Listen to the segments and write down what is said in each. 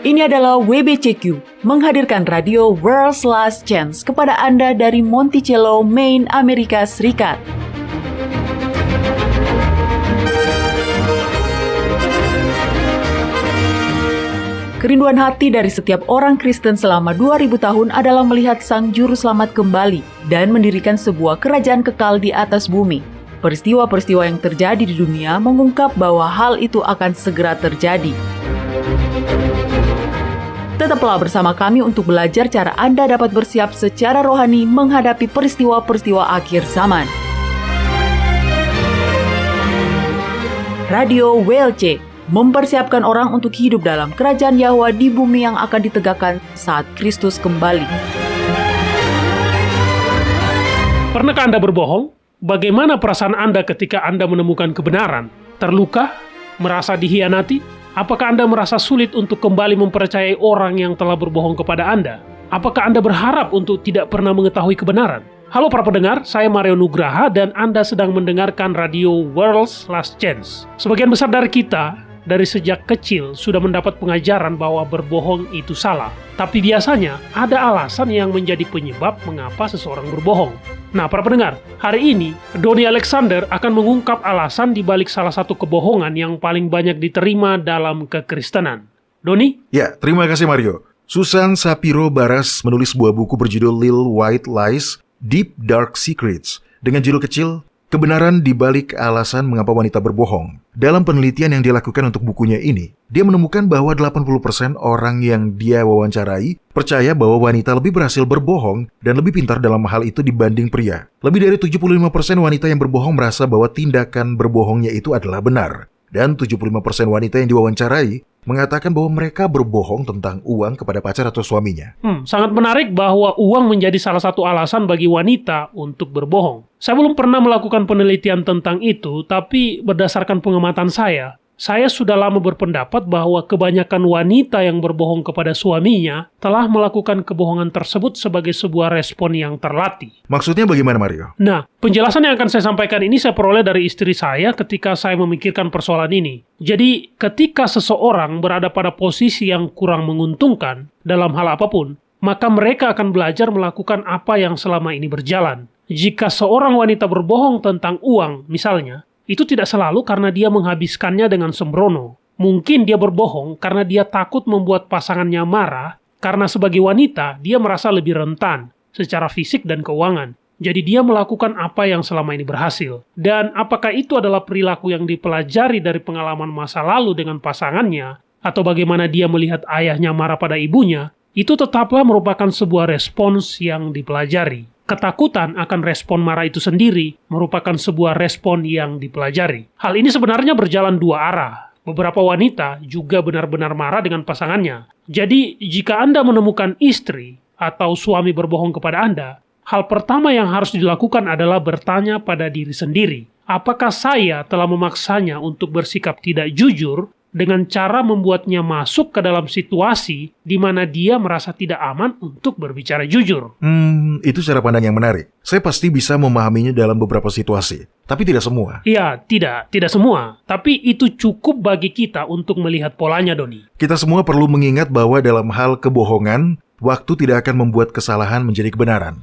Ini adalah WBCQ, menghadirkan radio World's Last Chance kepada Anda dari Monticello, Maine, Amerika Serikat. Kerinduan hati dari setiap orang Kristen selama 2000 tahun adalah melihat Sang Juru Selamat kembali dan mendirikan sebuah kerajaan kekal di atas bumi. Peristiwa-peristiwa yang terjadi di dunia mengungkap bahwa hal itu akan segera terjadi. Tetaplah bersama kami untuk belajar cara Anda dapat bersiap secara rohani menghadapi peristiwa-peristiwa akhir zaman. Radio WLC mempersiapkan orang untuk hidup dalam kerajaan Yahwa di bumi yang akan ditegakkan saat Kristus kembali. Pernahkah Anda berbohong? Bagaimana perasaan Anda ketika Anda menemukan kebenaran? Terluka? Merasa dihianati? Apakah Anda merasa sulit untuk kembali mempercayai orang yang telah berbohong kepada Anda? Apakah Anda berharap untuk tidak pernah mengetahui kebenaran? Halo para pendengar, saya Mario Nugraha dan Anda sedang mendengarkan radio World's Last Chance. Sebagian besar dari kita, dari sejak kecil, sudah mendapat pengajaran bahwa berbohong itu salah. Tapi biasanya, ada alasan yang menjadi penyebab mengapa seseorang berbohong. Nah, para pendengar, hari ini, Doni Alexander akan mengungkap alasan di balik salah satu kebohongan yang paling banyak diterima dalam kekristenan. Doni? Ya, terima kasih Mario. Susan Shapiro Baras menulis sebuah buku berjudul Little White Lies, Deep Dark Secrets, dengan judul kecil, Kebenaran di balik alasan mengapa wanita berbohong. Dalam penelitian yang dilakukan untuk bukunya ini, dia menemukan bahwa 80% orang yang dia wawancarai percaya bahwa wanita lebih berhasil berbohong dan lebih pintar dalam hal itu dibanding pria. Lebih dari 75% wanita yang berbohong merasa bahwa tindakan berbohongnya itu adalah benar. Dan 75% wanita yang diwawancarai mengatakan bahwa mereka berbohong tentang uang kepada pacar atau suaminya. Sangat menarik bahwa uang menjadi salah satu alasan bagi wanita untuk berbohong. Saya belum pernah melakukan penelitian tentang itu, tapi berdasarkan pengamatan saya sudah lama berpendapat bahwa kebanyakan wanita yang berbohong kepada suaminya telah melakukan kebohongan tersebut sebagai sebuah respon yang terlatih. Maksudnya bagaimana, Mario? Nah, penjelasan yang akan saya sampaikan ini saya peroleh dari istri saya ketika saya memikirkan persoalan ini. Jadi, ketika seseorang berada pada posisi yang kurang menguntungkan dalam hal apapun, maka mereka akan belajar melakukan apa yang selama ini berjalan. Jika seorang wanita berbohong tentang uang, misalnya, itu tidak selalu karena dia menghabiskannya dengan sembrono. Mungkin dia berbohong karena dia takut membuat pasangannya marah, karena sebagai wanita, dia merasa lebih rentan secara fisik dan keuangan. Jadi dia melakukan apa yang selama ini berhasil. Dan apakah itu adalah perilaku yang dipelajari dari pengalaman masa lalu dengan pasangannya, atau bagaimana dia melihat ayahnya marah pada ibunya, itu tetaplah merupakan sebuah respons yang dipelajari. Ketakutan akan respon marah itu sendiri merupakan sebuah respon yang dipelajari. Hal ini sebenarnya berjalan dua arah. Beberapa wanita juga benar-benar marah dengan pasangannya. Jadi, jika Anda menemukan istri atau suami berbohong kepada Anda, hal pertama yang harus dilakukan adalah bertanya pada diri sendiri. Apakah saya telah memaksanya untuk bersikap tidak jujur dengan cara membuatnya masuk ke dalam situasi di mana dia merasa tidak aman untuk berbicara jujur? Itu cara pandang yang menarik. Saya pasti bisa memahaminya dalam beberapa situasi, tapi tidak semua. Iya, tidak semua. Tapi itu cukup bagi kita untuk melihat polanya, Doni. Kita semua perlu mengingat bahwa dalam hal kebohongan, waktu tidak akan membuat kesalahan menjadi kebenaran.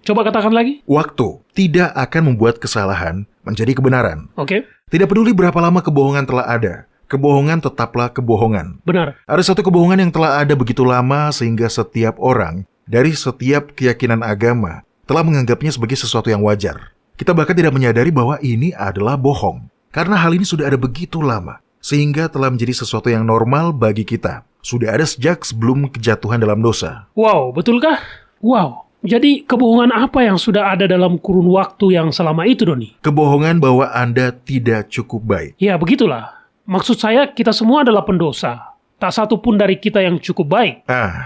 Coba katakan lagi. Waktu tidak akan membuat kesalahan menjadi kebenaran. Oke. Tidak peduli berapa lama kebohongan telah ada, kebohongan tetaplah kebohongan. Benar. Ada satu kebohongan yang telah ada begitu lama sehingga setiap orang dari setiap keyakinan agama telah menganggapnya sebagai sesuatu yang wajar. Kita bahkan tidak menyadari bahwa ini adalah bohong. Karena hal ini sudah ada begitu lama, sehingga telah menjadi sesuatu yang normal bagi kita. Sudah ada sejak sebelum kejatuhan dalam dosa. Wow, betulkah? Wow. Jadi kebohongan apa yang sudah ada dalam kurun waktu yang selama itu, Doni? Kebohongan bahwa Anda tidak cukup baik. Ya, begitulah. Maksud saya, kita semua adalah pendosa. Tak satu pun dari kita yang cukup baik.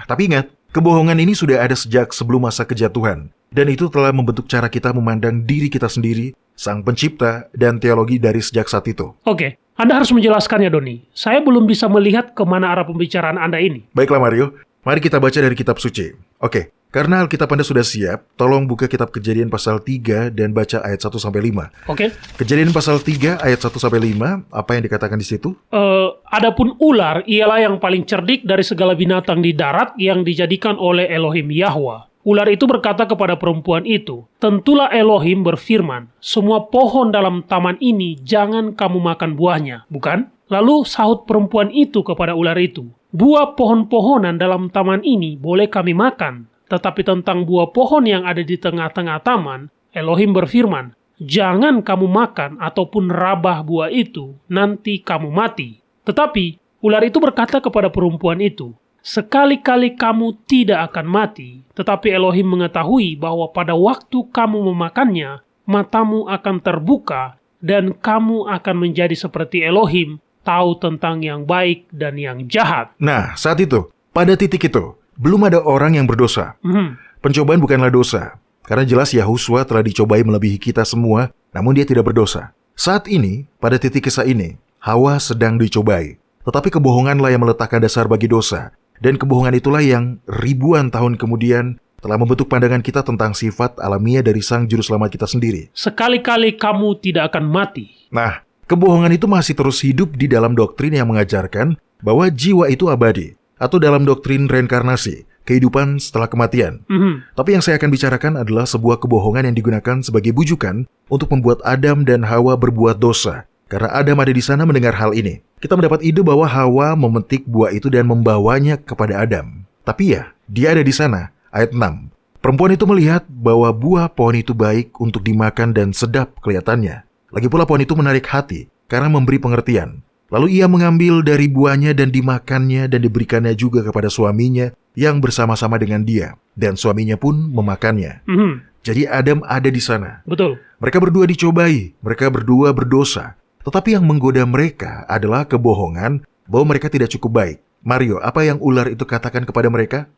Tapi ingat, kebohongan ini sudah ada sejak sebelum masa kejatuhan. Dan itu telah membentuk cara kita memandang diri kita sendiri, Sang Pencipta, dan teologi dari sejak saat itu. Oke, Anda harus menjelaskannya, Doni. Saya belum bisa melihat kemana arah pembicaraan Anda ini. Baiklah, Mario. Mari kita baca dari kitab suci. Oke, Karena Alkitab Anda sudah siap, tolong buka kitab Kejadian pasal 3 dan baca ayat 1-5. Oke. Kejadian pasal 3 ayat 1-5, apa yang dikatakan di situ? Adapun ular ialah yang paling cerdik dari segala binatang di darat yang dijadikan oleh Elohim Yahwa. Ular itu berkata kepada perempuan itu, "Tentulah Elohim berfirman, semua pohon dalam taman ini jangan kamu makan buahnya, bukan?" Lalu sahut perempuan itu kepada ular itu, "Buah pohon-pohonan dalam taman ini boleh kami makan. Tetapi tentang buah pohon yang ada di tengah-tengah taman, Elohim berfirman, jangan kamu makan ataupun rabah buah itu, nanti kamu mati." Tetapi ular itu berkata kepada perempuan itu, "Sekali-kali kamu tidak akan mati, tetapi Elohim mengetahui bahwa pada waktu kamu memakannya, matamu akan terbuka, dan kamu akan menjadi seperti Elohim, tahu tentang yang baik dan yang jahat." Nah, saat itu, pada titik itu, belum ada orang yang berdosa. Pencobaan bukanlah dosa, karena jelas Yahuswa telah dicobai melebihi kita semua, namun dia tidak berdosa. Saat ini, pada titik kisah ini, Hawa sedang dicobai. Tetapi kebohonganlah yang meletakkan dasar bagi dosa. Dan kebohongan itulah yang ribuan tahun kemudian telah membentuk pandangan kita tentang sifat alamiah dari Sang Juru Selamat kita sendiri. Sekali-kali kamu tidak akan mati. Nah, kebohongan itu masih terus hidup di dalam doktrin yang mengajarkan bahwa jiwa itu abadi, atau dalam doktrin reinkarnasi, kehidupan setelah kematian. Tapi yang saya akan bicarakan adalah sebuah kebohongan yang digunakan sebagai bujukan untuk membuat Adam dan Hawa berbuat dosa. Karena Adam ada di sana mendengar hal ini, kita mendapat ide bahwa Hawa memetik buah itu dan membawanya kepada Adam. Tapi ya, dia ada di sana. Ayat 6. Perempuan itu melihat bahwa buah pohon itu baik untuk dimakan dan sedap kelihatannya. Lagi pula pohon itu menarik hati karena memberi pengertian. Lalu ia mengambil dari buahnya dan dimakannya dan diberikannya juga kepada suaminya yang bersama-sama dengan dia. Dan suaminya pun memakannya. Jadi Adam ada di sana. Betul. Mereka berdua dicobai, mereka berdua berdosa. Tetapi yang menggoda mereka adalah kebohongan bahwa mereka tidak cukup baik. Mario, apa yang ular itu katakan kepada mereka?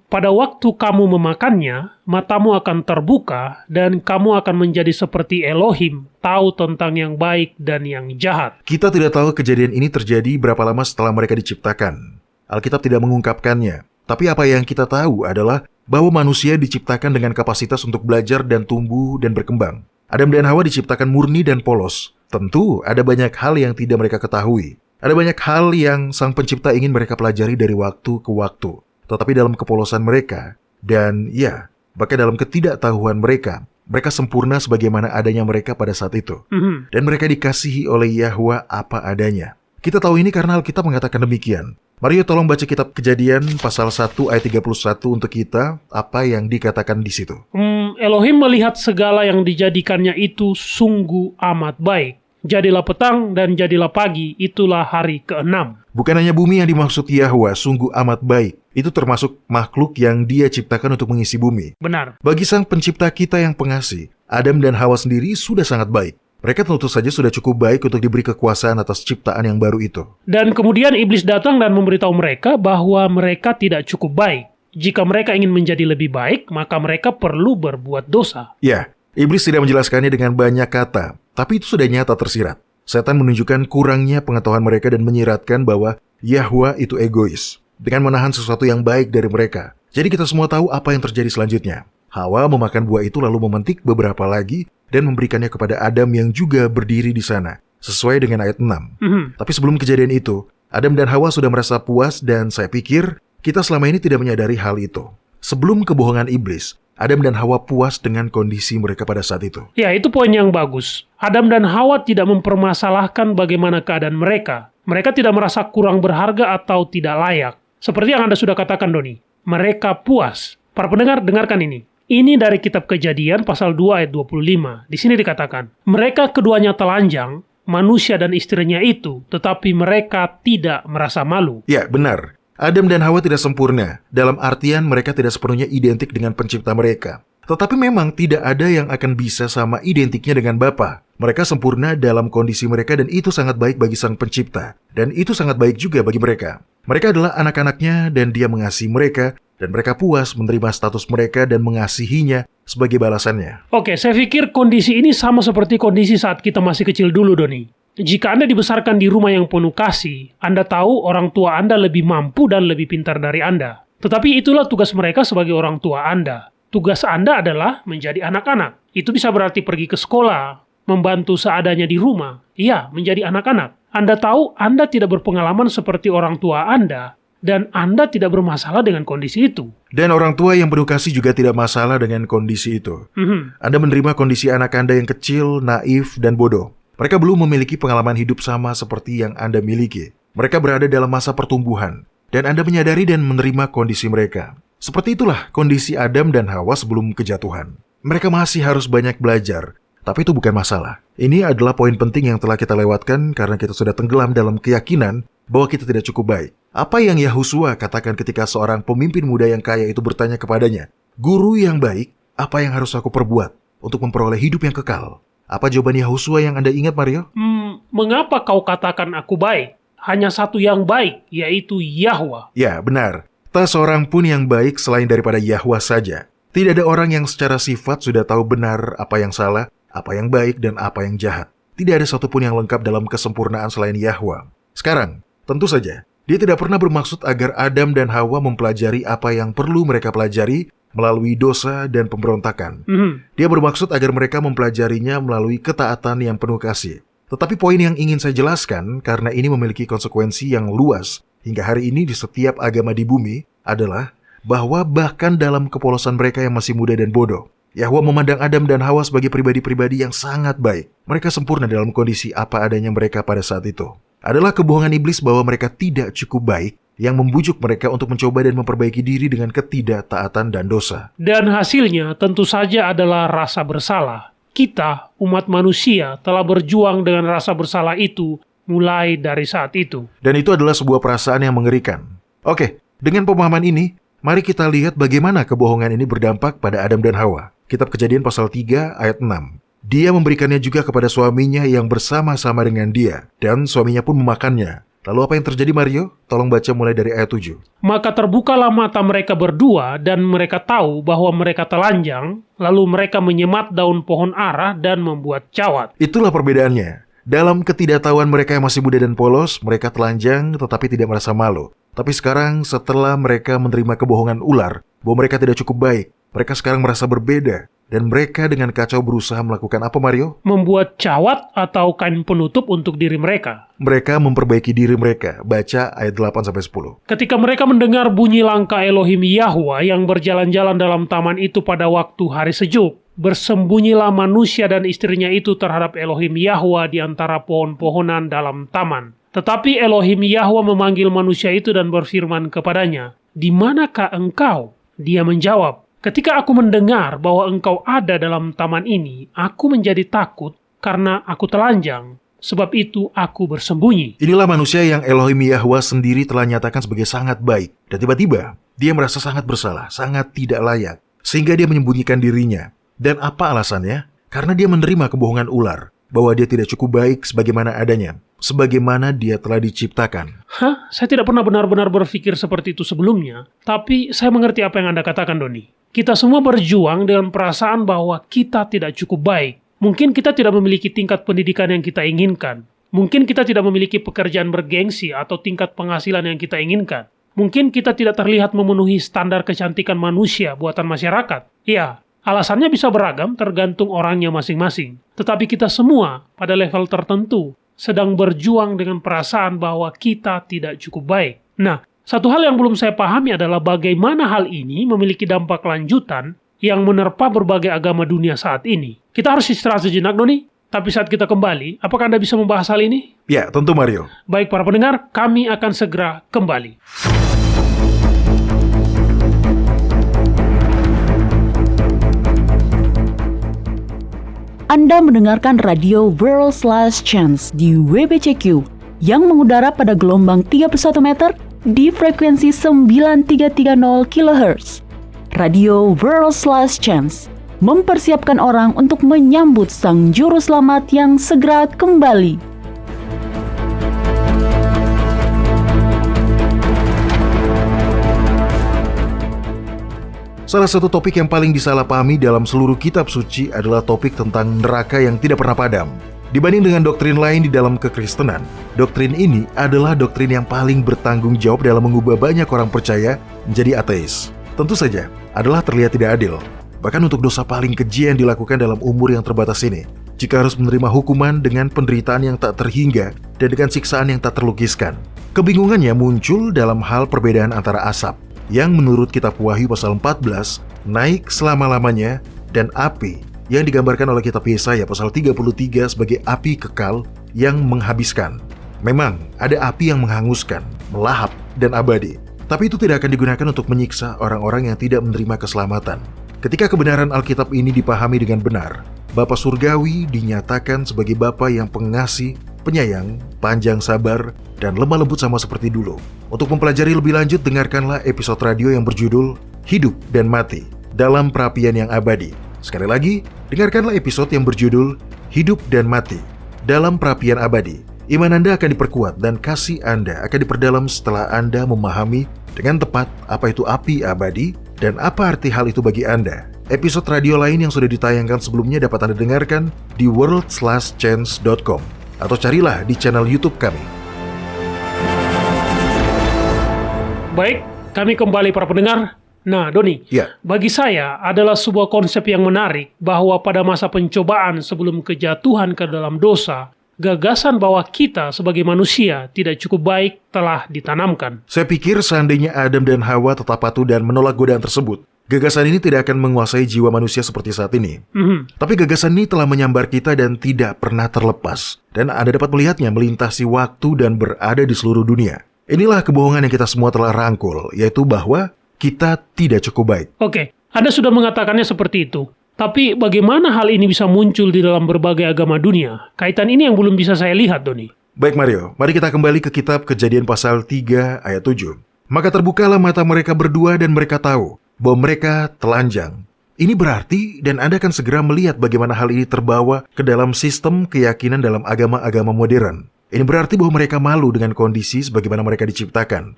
Pada waktu kamu memakannya, matamu akan terbuka dan kamu akan menjadi seperti Elohim, tahu tentang yang baik dan yang jahat. Kita tidak tahu kejadian ini terjadi berapa lama setelah mereka diciptakan. Alkitab tidak mengungkapkannya. Tapi apa yang kita tahu adalah bahwa manusia diciptakan dengan kapasitas untuk belajar dan tumbuh dan berkembang. Adam dan Hawa diciptakan murni dan polos. Tentu ada banyak hal yang tidak mereka ketahui. Ada banyak hal yang Sang Pencipta ingin mereka pelajari dari waktu ke waktu. Tetapi dalam kepolosan mereka, dan ya, bahkan dalam ketidaktahuan mereka, mereka sempurna sebagaimana adanya mereka pada saat itu. Dan mereka dikasihi oleh Yahwa apa adanya. Kita tahu ini karena Alkitab mengatakan demikian. Mario, tolong baca kitab Kejadian pasal 1 ayat 31 untuk kita, apa yang dikatakan di situ. Elohim melihat segala yang dijadikannya itu sungguh amat baik. Jadilah petang dan jadilah pagi, itulah hari ke-6. Bukan hanya bumi yang dimaksud Yahwa sungguh amat baik. Itu termasuk makhluk yang dia ciptakan untuk mengisi bumi. Benar. Bagi Sang Pencipta kita yang pengasih, Adam dan Hawa sendiri sudah sangat baik. Mereka tentu saja sudah cukup baik untuk diberi kekuasaan atas ciptaan yang baru itu. Dan kemudian iblis datang dan memberitahu mereka bahwa mereka tidak cukup baik. Jika mereka ingin menjadi lebih baik, maka mereka perlu berbuat dosa. Ya, iblis tidak menjelaskannya dengan banyak kata, tapi itu sudah nyata tersirat. Setan menunjukkan kurangnya pengetahuan mereka dan menyiratkan bahwa Yahwa itu egois, dengan menahan sesuatu yang baik dari mereka. Jadi kita semua tahu apa yang terjadi selanjutnya. Hawa memakan buah itu lalu memetik beberapa lagi dan memberikannya kepada Adam yang juga berdiri di sana, sesuai dengan ayat 6. Tapi sebelum kejadian itu, Adam dan Hawa sudah merasa puas dan saya pikir kita selama ini tidak menyadari hal itu. Sebelum kebohongan iblis, Adam dan Hawa puas dengan kondisi mereka pada saat itu. Ya, itu poin yang bagus. Adam dan Hawa tidak mempermasalahkan bagaimana keadaan mereka. Mereka tidak merasa kurang berharga atau tidak layak. Seperti yang Anda sudah katakan, Doni. Mereka puas. Para pendengar, dengarkan ini. Ini dari kitab Kejadian pasal 2 ayat 25. Di sini dikatakan, mereka keduanya telanjang, manusia dan istrinya itu, tetapi mereka tidak merasa malu. Ya, benar. Adam dan Hawa tidak sempurna, dalam artian mereka tidak sepenuhnya identik dengan pencipta mereka. Tetapi memang tidak ada yang akan bisa sama identiknya dengan Bapa. Mereka sempurna dalam kondisi mereka dan itu sangat baik bagi Sang Pencipta. Dan itu sangat baik juga bagi mereka. Mereka adalah anak-anaknya dan Dia mengasihi mereka. Dan mereka puas menerima status mereka dan mengasihinya sebagai balasannya. Oke, saya pikir kondisi ini sama seperti kondisi saat kita masih kecil dulu, Doni. Jika Anda dibesarkan di rumah yang penuh kasih, Anda tahu orang tua Anda lebih mampu dan lebih pintar dari Anda. Tetapi itulah tugas mereka sebagai orang tua Anda. Tugas Anda adalah menjadi anak-anak. Itu bisa berarti pergi ke sekolah, membantu seadanya di rumah. Iya, menjadi anak-anak. Anda tahu Anda tidak berpengalaman seperti orang tua Anda, dan Anda tidak bermasalah dengan kondisi itu. Dan orang tua yang penuh kasih juga tidak masalah dengan kondisi itu. Anda menerima kondisi anak Anda yang kecil, naif, dan bodoh. Mereka belum memiliki pengalaman hidup sama seperti yang Anda miliki. Mereka berada dalam masa pertumbuhan, dan Anda menyadari dan menerima kondisi mereka. Seperti itulah kondisi Adam dan Hawa sebelum kejatuhan. Mereka masih harus banyak belajar, tapi itu bukan masalah. Ini adalah poin penting yang telah kita lewatkan karena kita sudah tenggelam dalam keyakinan bahwa kita tidak cukup baik. Apa yang Yahusua katakan ketika seorang pemimpin muda yang kaya itu bertanya kepadanya, "Guru yang baik, apa yang harus aku perbuat untuk memperoleh hidup yang kekal?" Apa jawaban Yahusua yang Anda ingat, Mario? Mengapa kau katakan aku baik? Hanya satu yang baik, yaitu Yahwa. Ya, benar. Tak seorang pun yang baik selain daripada Yahwa saja. Tidak ada orang yang secara sifat sudah tahu benar apa yang salah, apa yang baik, dan apa yang jahat. Tidak ada satupun yang lengkap dalam kesempurnaan selain Yahwa. Sekarang, tentu saja, dia tidak pernah bermaksud agar Adam dan Hawa mempelajari apa yang perlu mereka pelajari melalui dosa dan pemberontakan. Dia bermaksud agar mereka mempelajarinya melalui ketaatan yang penuh kasih. Tetapi poin yang ingin saya jelaskan, karena ini memiliki konsekuensi yang luas hingga hari ini di setiap agama di bumi, adalah bahwa bahkan dalam kepolosan mereka yang masih muda dan bodoh, Yahwa memandang Adam dan Hawa sebagai pribadi-pribadi yang sangat baik. Mereka sempurna dalam kondisi apa adanya mereka pada saat itu. Adalah kebohongan iblis bahwa mereka tidak cukup baik yang membujuk mereka untuk mencoba dan memperbaiki diri dengan ketidaktaatan dan dosa. Dan hasilnya tentu saja adalah rasa bersalah. Kita, umat manusia, telah berjuang dengan rasa bersalah itu mulai dari saat itu. Dan itu adalah sebuah perasaan yang mengerikan. Oke, dengan pemahaman ini, mari kita lihat bagaimana kebohongan ini berdampak pada Adam dan Hawa. Kitab Kejadian pasal 3 ayat 6. Dia memberikannya juga kepada suaminya yang bersama-sama dengan dia, dan suaminya pun memakannya. Lalu apa yang terjadi, Mario? Tolong baca mulai dari ayat 7. Maka terbukalah mata mereka berdua, dan mereka tahu bahwa mereka telanjang, lalu mereka menyemat daun pohon ara dan membuat cawat. Itulah perbedaannya. Dalam ketidaktahuan mereka yang masih muda dan polos, mereka telanjang tetapi tidak merasa malu. Tapi sekarang setelah mereka menerima kebohongan ular, bahwa mereka tidak cukup baik, mereka sekarang merasa berbeda. Dan mereka dengan kacau berusaha melakukan apa, Mario? Membuat cawat atau kain penutup untuk diri mereka. Mereka memperbaiki diri mereka. Baca ayat 8-10. Ketika mereka mendengar bunyi langkah Elohim Yahwa yang berjalan-jalan dalam taman itu pada waktu hari sejuk, bersembunyilah manusia dan istrinya itu terhadap Elohim Yahwa di antara pohon-pohonan dalam taman. Tetapi Elohim Yahwa memanggil manusia itu dan berfirman kepadanya, "Di manakah engkau?" Dia menjawab, "Ketika aku mendengar bahwa engkau ada dalam taman ini, aku menjadi takut karena aku telanjang. Sebab itu aku bersembunyi." Inilah manusia yang Elohim Yahwa sendiri telah nyatakan sebagai sangat baik. Dan tiba-tiba, dia merasa sangat bersalah, sangat tidak layak. Sehingga dia menyembunyikan dirinya. Dan apa alasannya? Karena dia menerima kebohongan ular. Bahwa dia tidak cukup baik sebagaimana adanya. Sebagaimana dia telah diciptakan. Saya tidak pernah benar-benar berpikir seperti itu sebelumnya. Tapi saya mengerti apa yang Anda katakan, Doni. Kita semua berjuang dengan perasaan bahwa kita tidak cukup baik. Mungkin kita tidak memiliki tingkat pendidikan yang kita inginkan. Mungkin kita tidak memiliki pekerjaan bergengsi atau tingkat penghasilan yang kita inginkan. Mungkin kita tidak terlihat memenuhi standar kecantikan manusia buatan masyarakat. Ya, alasannya bisa beragam tergantung orangnya masing-masing. Tetapi kita semua pada level tertentu sedang berjuang dengan perasaan bahwa kita tidak cukup baik. Nah, satu hal yang belum saya pahami adalah bagaimana hal ini memiliki dampak lanjutan yang menerpa berbagai agama dunia saat ini. Kita harus istirahat sejenak, Doni. Tapi saat kita kembali, apakah Anda bisa membahas hal ini? Ya, tentu, Mario. Baik para pendengar, kami akan segera kembali. Anda mendengarkan radio World's Last Chance di WBCQ yang mengudara pada gelombang 31 meter di frekuensi 9330 kHz. Radio World's Last Chance mempersiapkan orang untuk menyambut Sang Juru Selamat yang segera kembali. Salah satu topik yang paling disalahpahami dalam seluruh kitab suci adalah topik tentang neraka yang tidak pernah padam. Dibanding dengan doktrin lain di dalam kekristenan, doktrin ini adalah doktrin yang paling bertanggung jawab dalam mengubah banyak orang percaya menjadi ateis. Tentu saja, adalah terlihat tidak adil. Bahkan untuk dosa paling keji yang dilakukan dalam umur yang terbatas ini, jika harus menerima hukuman dengan penderitaan yang tak terhingga dan dengan siksaan yang tak terlukiskan. Kebingungannya muncul dalam hal perbedaan antara asap, yang menurut kitab Wahyu pasal 14, naik selama-lamanya, dan api, yang digambarkan oleh kitab Yesaya pasal 33 sebagai api kekal yang menghabiskan. Memang ada api yang menghanguskan, melahap, dan abadi. Tapi itu tidak akan digunakan untuk menyiksa orang-orang yang tidak menerima keselamatan. Ketika kebenaran Alkitab ini dipahami dengan benar, Bapa Surgawi dinyatakan sebagai Bapa yang pengasih, penyayang, panjang sabar, dan lemah lembut sama seperti dulu. Untuk mempelajari lebih lanjut, dengarkanlah episode radio yang berjudul Hidup dan Mati dalam Perapian yang Abadi. Sekali lagi, dengarkanlah episode yang berjudul Hidup dan Mati dalam Perapian Abadi. Iman Anda akan diperkuat dan kasih Anda akan diperdalam setelah Anda memahami dengan tepat apa itu api abadi dan apa arti hal itu bagi Anda. Episode radio lain yang sudah ditayangkan sebelumnya dapat Anda dengarkan di worldslastchance.com atau carilah di channel YouTube kami. Baik, kami kembali para pendengar. Nah, Doni, Ya. bagi saya adalah sebuah konsep yang menarik bahwa pada masa pencobaan sebelum kejatuhan ke dalam dosa, gagasan bahwa kita sebagai manusia tidak cukup baik telah ditanamkan. Saya pikir seandainya Adam dan Hawa tetap patuh dan menolak godaan tersebut, gagasan ini tidak akan menguasai jiwa manusia seperti saat ini. Tapi gagasan ini telah menyambar kita dan tidak pernah terlepas. Dan Anda dapat melihatnya melintasi waktu dan berada di seluruh dunia. Inilah kebohongan yang kita semua telah rangkul, yaitu bahwa kita tidak cukup baik. Oke, Anda sudah mengatakannya seperti itu. Tapi bagaimana hal ini bisa muncul di dalam berbagai agama dunia? Kaitan ini yang belum bisa saya lihat, Doni. Baik Mario, mari kita kembali ke kitab Kejadian pasal 3 ayat 7. Maka terbukalah mata mereka berdua dan mereka tahu bahwa mereka telanjang. Ini berarti dan Anda akan segera melihat bagaimana hal ini terbawa ke dalam sistem keyakinan dalam agama-agama modern. Ini berarti bahwa mereka malu dengan kondisi sebagaimana mereka diciptakan.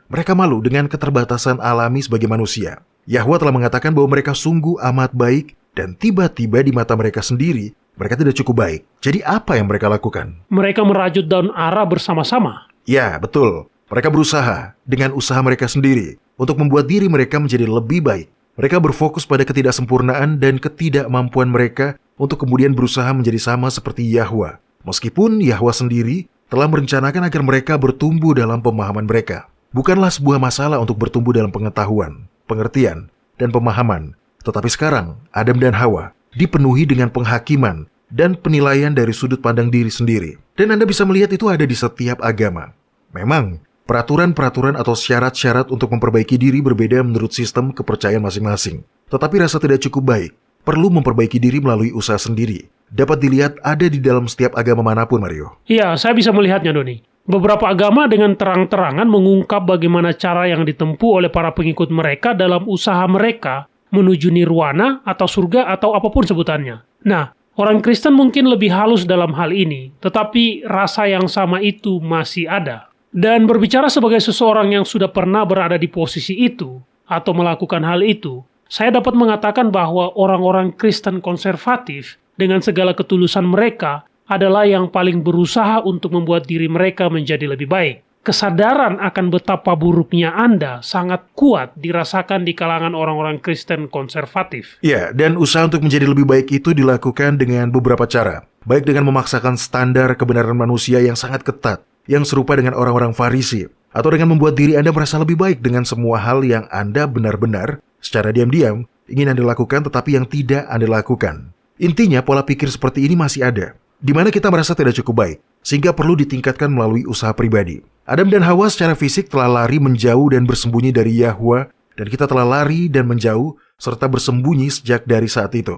Mereka malu dengan keterbatasan alami sebagai manusia. Yahwa telah mengatakan bahwa mereka sungguh amat baik dan tiba-tiba di mata mereka sendiri, mereka tidak cukup baik. Jadi apa yang mereka lakukan? Mereka merajut daun ara bersama-sama. Ya, betul. Mereka berusaha dengan usaha mereka sendiri untuk membuat diri mereka menjadi lebih baik. Mereka berfokus pada ketidaksempurnaan dan ketidakmampuan mereka untuk kemudian berusaha menjadi sama seperti Yahwa. Meskipun Yahwa sendiri telah merencanakan agar mereka bertumbuh dalam pemahaman mereka. Bukanlah sebuah masalah untuk bertumbuh dalam pengetahuan, pengertian, dan pemahaman. Tetapi sekarang, Adam dan Hawa dipenuhi dengan penghakiman dan penilaian dari sudut pandang diri sendiri. Dan Anda bisa melihat itu ada di setiap agama. Memang, peraturan-peraturan atau syarat-syarat untuk memperbaiki diri berbeda menurut sistem kepercayaan masing-masing. Tetapi rasa tidak cukup baik, perlu memperbaiki diri melalui usaha sendiri. Dapat dilihat ada di dalam setiap agama manapun, Mario. Iya, saya bisa melihatnya, Doni. Beberapa agama dengan terang-terangan mengungkap bagaimana cara yang ditempuh oleh para pengikut mereka dalam usaha mereka menuju nirwana atau surga atau apapun sebutannya. Nah, orang Kristen mungkin lebih halus dalam hal ini, tetapi rasa yang sama itu masih ada. Dan berbicara sebagai seseorang yang sudah pernah berada di posisi itu atau melakukan hal itu, saya dapat mengatakan bahwa orang-orang Kristen konservatif dengan segala ketulusan mereka adalah yang paling berusaha untuk membuat diri mereka menjadi lebih baik. Kesadaran akan betapa buruknya Anda sangat kuat dirasakan di kalangan orang-orang Kristen konservatif. Ya, dan usaha untuk menjadi lebih baik itu dilakukan dengan beberapa cara. Baik dengan memaksakan standar kebenaran manusia yang sangat ketat, yang serupa dengan orang-orang Farisi, atau dengan membuat diri Anda merasa lebih baik dengan semua hal yang Anda benar-benar, secara diam-diam, ingin Anda lakukan tetapi yang tidak Anda lakukan. Intinya, pola pikir seperti ini masih ada, di mana kita merasa tidak cukup baik, sehingga perlu ditingkatkan melalui usaha pribadi. Adam dan Hawa secara fisik telah lari menjauh dan bersembunyi dari Yahwa, dan kita telah lari dan menjauh serta bersembunyi sejak dari saat itu.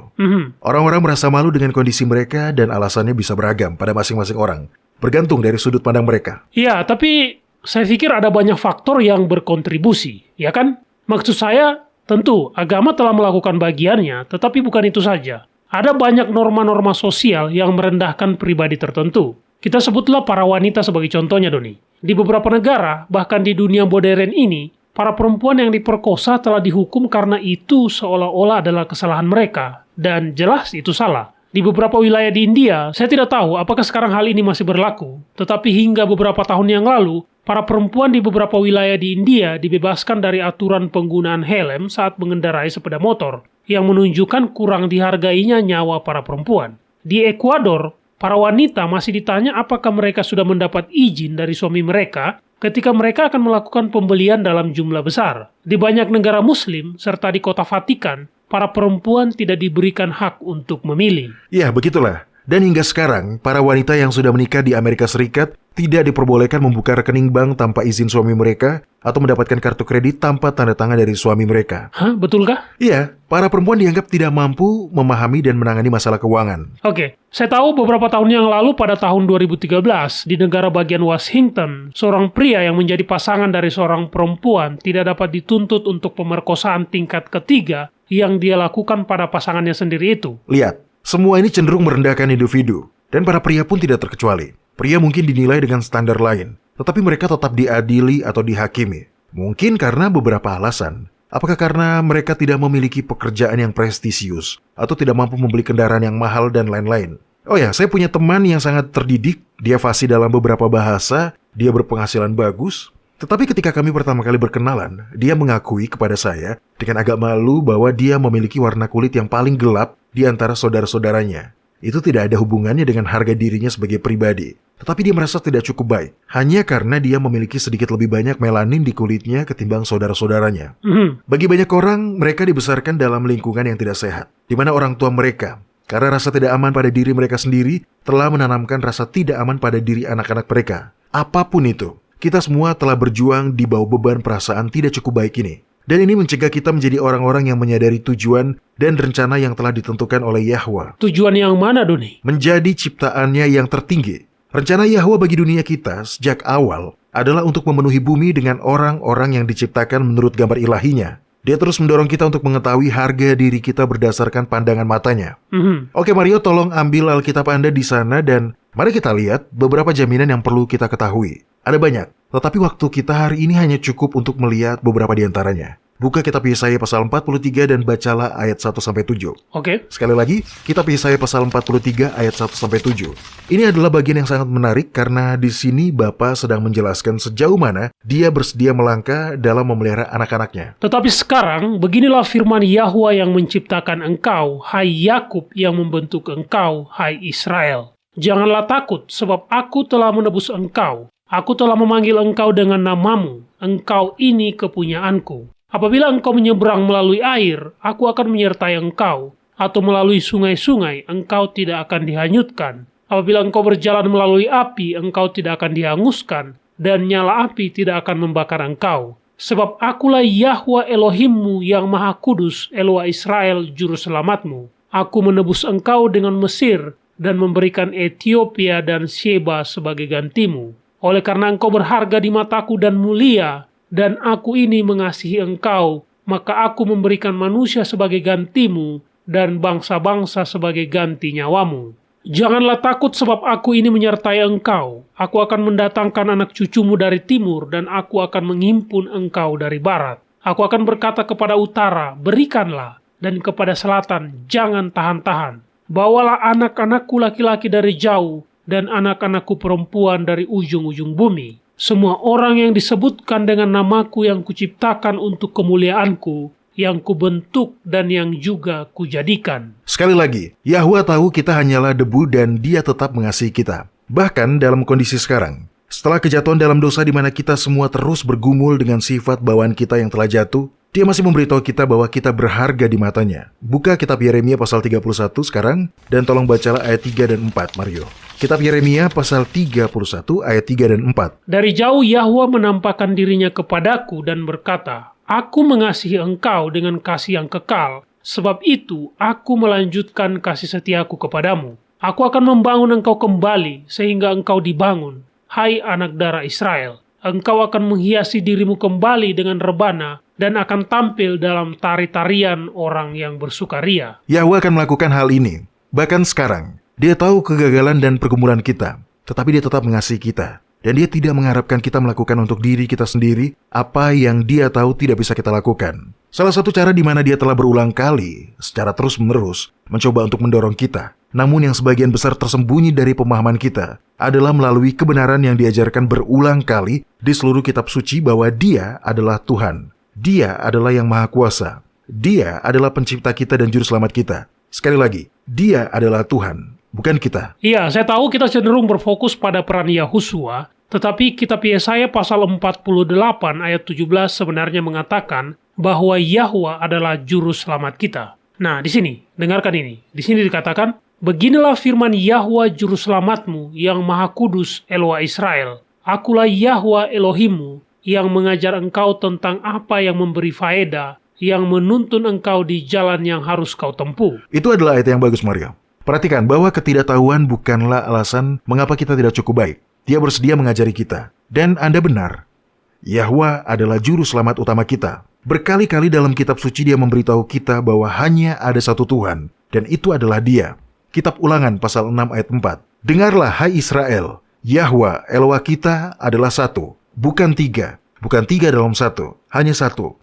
Orang-orang merasa malu dengan kondisi mereka dan alasannya bisa beragam pada masing-masing orang, bergantung dari sudut pandang mereka. Ya, tapi saya pikir ada banyak faktor yang berkontribusi, ya kan? Maksud saya, tentu agama telah melakukan bagiannya, tetapi bukan itu saja. Ada banyak norma-norma sosial yang merendahkan pribadi tertentu. Kita sebutlah para wanita sebagai contohnya, Doni. Di beberapa negara, bahkan di dunia modern ini, para perempuan yang diperkosa telah dihukum karena itu seolah-olah adalah kesalahan mereka. Dan jelas itu salah. Di beberapa wilayah di India, saya tidak tahu apakah sekarang hal ini masih berlaku, tetapi hingga beberapa tahun yang lalu, para perempuan di beberapa wilayah di India dibebaskan dari aturan penggunaan helm saat mengendarai sepeda motor, yang menunjukkan kurang dihargainya nyawa para perempuan. Di Ekuador, para wanita masih ditanya apakah mereka sudah mendapat izin dari suami mereka ketika mereka akan melakukan pembelian dalam jumlah besar. Di banyak negara Muslim, serta di kota Vatikan, para perempuan tidak diberikan hak untuk memilih. Ya, begitulah. Dan hingga sekarang, para wanita yang sudah menikah di Amerika Serikat tidak diperbolehkan membuka rekening bank tanpa izin suami mereka atau mendapatkan kartu kredit tanpa tanda tangan dari suami mereka. Hah, betulkah? Iya, para perempuan dianggap tidak mampu memahami dan menangani masalah keuangan. Oke, saya tahu beberapa tahun yang lalu pada tahun 2013 di negara bagian Washington, seorang pria yang menjadi pasangan dari seorang perempuan tidak dapat dituntut untuk pemerkosaan tingkat ketiga yang dia lakukan pada pasangannya sendiri itu. Lihat, semua ini cenderung merendahkan individu, dan para pria pun tidak terkecuali. Pria mungkin dinilai dengan standar lain, tetapi mereka tetap diadili atau dihakimi. Mungkin karena beberapa alasan. Apakah karena mereka tidak memiliki pekerjaan yang prestisius, atau tidak mampu membeli kendaraan yang mahal, dan lain-lain. Oh ya, saya punya teman yang sangat terdidik, dia fasih dalam beberapa bahasa, dia berpenghasilan bagus. Tetapi ketika kami pertama kali berkenalan, dia mengakui kepada saya dengan agak malu bahwa dia memiliki warna kulit yang paling gelap di antara saudara-saudaranya. Itu tidak ada hubungannya dengan harga dirinya sebagai pribadi. Tetapi dia merasa tidak cukup baik, hanya karena dia memiliki sedikit lebih banyak melanin di kulitnya ketimbang saudara-saudaranya. Bagi banyak orang, mereka dibesarkan dalam lingkungan yang tidak sehat, di mana orang tua mereka, karena rasa tidak aman pada diri mereka sendiri, telah menanamkan rasa tidak aman pada diri anak-anak mereka. Apapun itu, kita semua telah berjuang di bawah beban perasaan tidak cukup baik ini. Dan ini mencegah kita menjadi orang-orang yang menyadari tujuan dan rencana yang telah ditentukan oleh Yahwa. Tujuan yang mana, Doni? Menjadi ciptaannya yang tertinggi. Rencana Yahwa bagi dunia kita sejak awal adalah untuk memenuhi bumi dengan orang-orang yang diciptakan menurut gambar ilahinya. Dia terus mendorong kita untuk mengetahui harga diri kita berdasarkan pandangan matanya. Oke Mario, tolong ambil Alkitab Anda di sana dan mari kita lihat beberapa jaminan yang perlu kita ketahui. Ada banyak, tetapi waktu kita hari ini hanya cukup untuk melihat beberapa di antaranya. Buka kitab Yesaya pasal 43 dan bacalah ayat 1-7. Oke. Sekali lagi, kitab Yesaya pasal 43 ayat 1-7. Ini adalah bagian yang sangat menarik karena di sini Bapa sedang menjelaskan sejauh mana dia bersedia melangkah dalam memelihara anak-anaknya. Tetapi sekarang, beginilah firman Yahwa yang menciptakan engkau, hai Yakub, yang membentuk engkau, hai Israel. Janganlah takut, sebab aku telah menebus engkau. Aku telah memanggil engkau dengan namamu. Engkau ini kepunyaanku. Apabila engkau menyeberang melalui air, aku akan menyertai engkau. Atau melalui sungai-sungai, engkau tidak akan dihanyutkan. Apabila engkau berjalan melalui api, engkau tidak akan dihanguskan. Dan nyala api tidak akan membakar engkau. Sebab akulah Yahwa Elohimmu yang Maha Kudus, Eloah Israel, Juru Selamatmu. Aku menebus engkau dengan Mesir, dan memberikan Ethiopia dan Sheba sebagai gantimu. Oleh karena engkau berharga di mataku dan mulia, dan aku ini mengasihi engkau, maka aku memberikan manusia sebagai gantimu, dan bangsa-bangsa sebagai ganti nyawamu. Janganlah takut sebab aku ini menyertai engkau. Aku akan mendatangkan anak cucumu dari timur, dan aku akan menghimpun engkau dari barat. Aku akan berkata kepada utara, berikanlah, dan kepada selatan, jangan tahan-tahan. Bawalah anak-anakku laki-laki dari jauh, dan anak-anakku perempuan dari ujung-ujung bumi. Semua orang yang disebutkan dengan namaku yang kuciptakan untuk kemuliaanku, yang kubentuk dan yang juga kujadikan. Sekali lagi, Yahwa tahu kita hanyalah debu dan dia tetap mengasihi kita. Bahkan dalam kondisi sekarang, setelah kejatuhan dalam dosa di mana kita semua terus bergumul dengan sifat bawaan kita yang telah jatuh, dia masih memberitahu kita bahwa kita berharga di matanya. Buka kitab Yeremia pasal 31 sekarang, dan tolong bacalah ayat 3 dan 4, Mario. Kitab Yeremia pasal 31 ayat 3 dan 4. Dari jauh Yahwa menampakkan dirinya kepadaku dan berkata, Aku mengasihi engkau dengan kasih yang kekal, sebab itu aku melanjutkan kasih setiaku kepadamu. Aku akan membangun engkau kembali, sehingga engkau dibangun, hai anak darah Israel. Engkau akan menghiasi dirimu kembali dengan rebana, dan akan tampil dalam tari-tarian orang yang bersukaria. Yahwa akan melakukan hal ini, bahkan sekarang. Dia tahu kegagalan dan pergumulan kita, tetapi dia tetap mengasihi kita. Dan dia tidak mengharapkan kita melakukan untuk diri kita sendiri apa yang dia tahu tidak bisa kita lakukan. Salah satu cara di mana dia telah berulang kali, secara terus-menerus, mencoba untuk mendorong kita, namun yang sebagian besar tersembunyi dari pemahaman kita adalah melalui kebenaran yang diajarkan berulang kali di seluruh kitab suci bahwa Dia adalah Tuhan. Dia adalah yang Maha Kuasa. Dia adalah pencipta kita dan juru selamat kita. Sekali lagi, Dia adalah Tuhan, bukan kita. Iya, saya tahu kita cenderung berfokus pada peran Yahusua, tetapi kitab Yesaya pasal 48 ayat 17 sebenarnya mengatakan bahwa Yahwa adalah juru selamat kita. Nah, di sini, dengarkan ini. Di sini dikatakan, beginilah firman Yahwa juru selamatmu yang maha kudus Eloa Israel. Akulah Yahwa Elohimmu yang mengajar engkau tentang apa yang memberi faedah, yang menuntun engkau di jalan yang harus kau tempuh. Itu adalah ayat yang bagus, Mario. Perhatikan bahwa ketidaktahuan bukanlah alasan mengapa kita tidak cukup baik. Dia bersedia mengajari kita. Dan Anda benar. Yahwa adalah juru selamat utama kita. Berkali-kali dalam kitab suci Dia memberitahu kita bahwa hanya ada satu Tuhan, dan itu adalah Dia. Kitab Ulangan pasal 6 ayat 4. Dengarlah hai Israel, Yahwa Eloa kita adalah satu, bukan tiga. Bukan tiga dalam satu, hanya satu.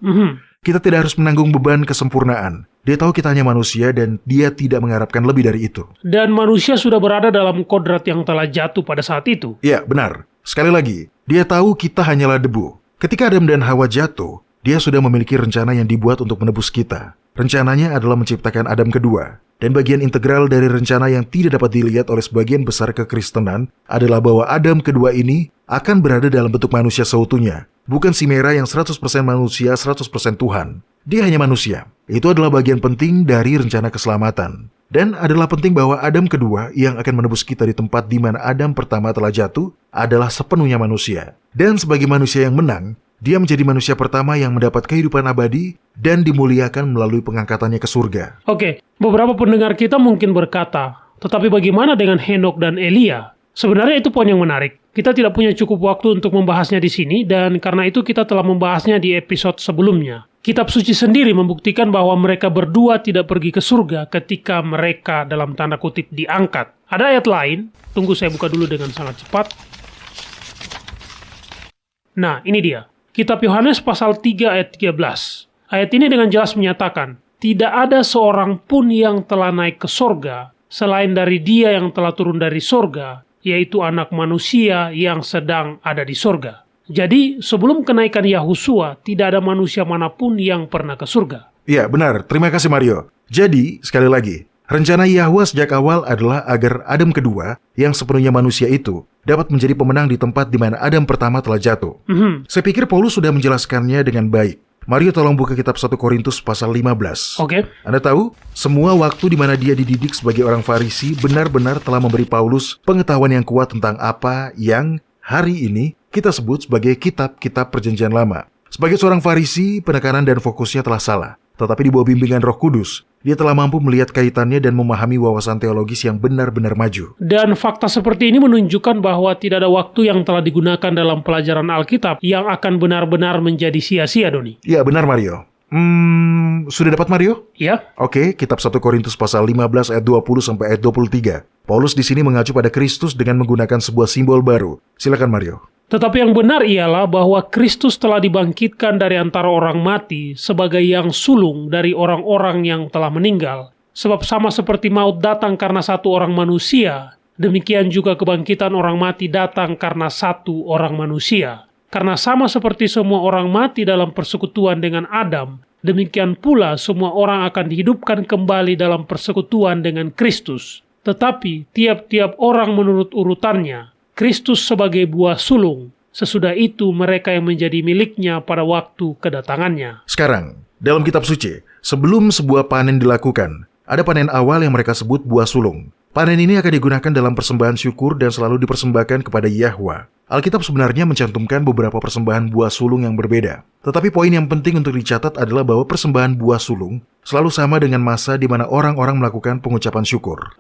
Kita tidak harus menanggung beban kesempurnaan. Dia tahu kita hanya manusia dan Dia tidak mengharapkan lebih dari itu. Dan manusia sudah berada dalam kodrat yang telah jatuh pada saat itu. Ya, benar. Sekali lagi, Dia tahu kita hanyalah debu. Ketika Adam dan Hawa jatuh, Dia sudah memiliki rencana yang dibuat untuk menebus kita. Rencananya adalah menciptakan Adam kedua. Dan bagian integral dari rencana yang tidak dapat dilihat oleh sebagian besar kekristenan adalah bahwa Adam kedua ini akan berada dalam bentuk manusia seutuhnya. Bukan si merah yang 100% manusia, 100% Tuhan. Dia hanya manusia. Itu adalah bagian penting dari rencana keselamatan. Dan adalah penting bahwa Adam kedua yang akan menebus kita di tempat di mana Adam pertama telah jatuh adalah sepenuhnya manusia. Dan sebagai manusia yang menang, Dia menjadi manusia pertama yang mendapat kehidupan abadi dan dimuliakan melalui pengangkatannya ke surga. Oke, beberapa pendengar kita mungkin berkata, tetapi bagaimana dengan Henok dan Elia? Sebenarnya itu poin yang menarik. Kita tidak punya cukup waktu untuk membahasnya di sini, dan karena itu kita telah membahasnya di episode sebelumnya. Kitab suci sendiri membuktikan bahwa mereka berdua tidak pergi ke surga ketika mereka dalam tanda kutip diangkat. Ada ayat lain, tunggu saya buka dulu dengan sangat cepat. Nah, ini dia. Kitab Yohanes pasal 3 ayat 13. Ayat ini dengan jelas menyatakan, tidak ada seorang pun yang telah naik ke surga selain dari Dia yang telah turun dari surga, yaitu anak manusia yang sedang ada di surga. Jadi, sebelum kenaikan Yahusua, tidak ada manusia manapun yang pernah ke surga. Iya, benar. Terima kasih, Mario. Jadi, sekali lagi, rencana Yahwa sejak awal adalah agar Adam kedua, yang sepenuhnya manusia itu, dapat menjadi pemenang di tempat di mana Adam pertama telah jatuh. Saya pikir Paulus sudah menjelaskannya dengan baik. Mario tolong buka kitab 1 Korintus pasal 15. Oke. Anda tahu, semua waktu di mana dia dididik sebagai orang Farisi benar-benar telah memberi Paulus pengetahuan yang kuat tentang apa yang hari ini kita sebut sebagai kitab-kitab perjanjian lama. Sebagai seorang Farisi, penekanan dan fokusnya telah salah. Tetapi di bawah bimbingan Roh Kudus, dia telah mampu melihat kaitannya dan memahami wawasan teologis yang benar-benar maju. Dan fakta seperti ini menunjukkan bahwa tidak ada waktu yang telah digunakan dalam pelajaran Alkitab yang akan benar-benar menjadi sia-sia, Doni. Ya, benar, Mario. Sudah dapat, Mario? Ya. Oke, kitab 1 Korintus pasal 15 ayat 20 sampai ayat 23. Paulus di sini mengacu pada Kristus dengan menggunakan sebuah simbol baru. Silakan, Mario. Tetapi yang benar ialah bahwa Kristus telah dibangkitkan dari antara orang mati sebagai yang sulung dari orang-orang yang telah meninggal. Sebab sama seperti maut datang karena satu orang manusia, demikian juga kebangkitan orang mati datang karena satu orang manusia. Karena sama seperti semua orang mati dalam persekutuan dengan Adam, demikian pula semua orang akan dihidupkan kembali dalam persekutuan dengan Kristus. Tetapi tiap-tiap orang menurut urutannya, Kristus sebagai buah sulung, sesudah itu mereka yang menjadi miliknya pada waktu kedatangannya. Sekarang, dalam kitab suci, sebelum sebuah panen dilakukan, ada panen awal yang mereka sebut buah sulung. Panen ini akan digunakan dalam persembahan syukur dan selalu dipersembahkan kepada Yahwa. Alkitab sebenarnya mencantumkan beberapa persembahan buah sulung yang berbeda. Tetapi poin yang penting untuk dicatat adalah bahwa persembahan buah sulung selalu sama dengan masa di mana orang-orang melakukan pengucapan syukur.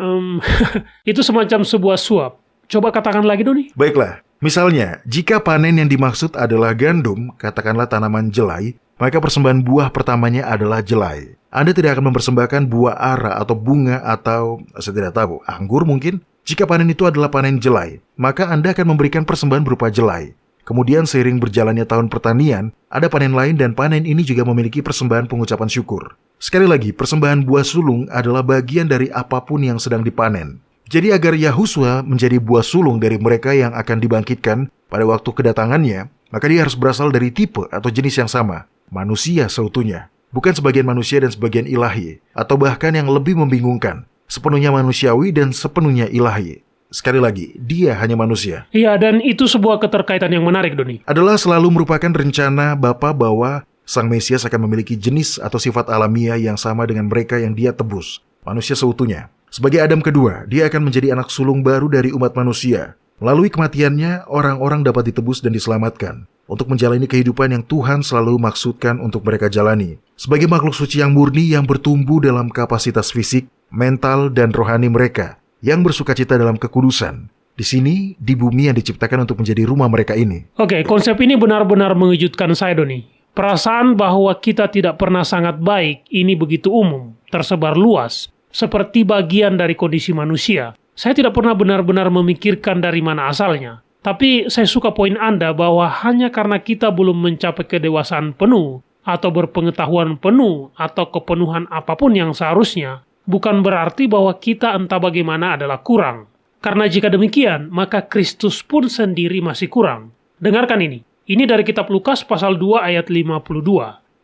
Itu semacam sebuah suap. Coba katakan lagi, Doni. Baiklah, misalnya, jika panen yang dimaksud adalah gandum, katakanlah tanaman jelai, maka persembahan buah pertamanya adalah jelai. Anda tidak akan mempersembahkan buah ara atau bunga atau, saya tidak tahu, anggur mungkin. Jika panen itu adalah panen jelai, maka Anda akan memberikan persembahan berupa jelai. Kemudian seiring berjalannya tahun pertanian, ada panen lain dan panen ini juga memiliki persembahan pengucapan syukur. Sekali lagi, persembahan buah sulung adalah bagian dari apapun yang sedang dipanen. Jadi agar Yahusua menjadi buah sulung dari mereka yang akan dibangkitkan pada waktu kedatangannya, maka dia harus berasal dari tipe atau jenis yang sama, manusia seutuhnya. Bukan sebagian manusia dan sebagian ilahi, atau bahkan yang lebih membingungkan, sepenuhnya manusiawi dan sepenuhnya ilahi. Sekali lagi, dia hanya manusia. Iya, dan itu sebuah keterkaitan yang menarik, Doni. Adalah selalu merupakan rencana Bapa bahwa Sang Mesias akan memiliki jenis atau sifat alamiah yang sama dengan mereka yang dia tebus, manusia seutuhnya. Sebagai Adam kedua, dia akan menjadi anak sulung baru dari umat manusia. Melalui kematiannya, orang-orang dapat ditebus dan diselamatkan untuk menjalani kehidupan yang Tuhan selalu maksudkan untuk mereka jalani. Sebagai makhluk suci yang murni yang bertumbuh dalam kapasitas fisik, mental, dan rohani mereka, yang bersukacita dalam kekudusan. Di sini, di bumi yang diciptakan untuk menjadi rumah mereka ini. Oke, konsep ini benar-benar mengejutkan saya, Doni. Perasaan bahwa kita tidak pernah sangat baik ini begitu umum, tersebar luas, seperti bagian dari kondisi manusia. Saya tidak pernah benar-benar memikirkan dari mana asalnya. Tapi saya suka poin Anda bahwa hanya karena kita belum mencapai kedewasaan penuh, atau berpengetahuan penuh, atau kepenuhan apapun yang seharusnya, bukan berarti bahwa kita entah bagaimana adalah kurang. Karena jika demikian, maka Kristus pun sendiri masih kurang. Dengarkan ini. Ini dari kitab Lukas pasal 2 ayat 52.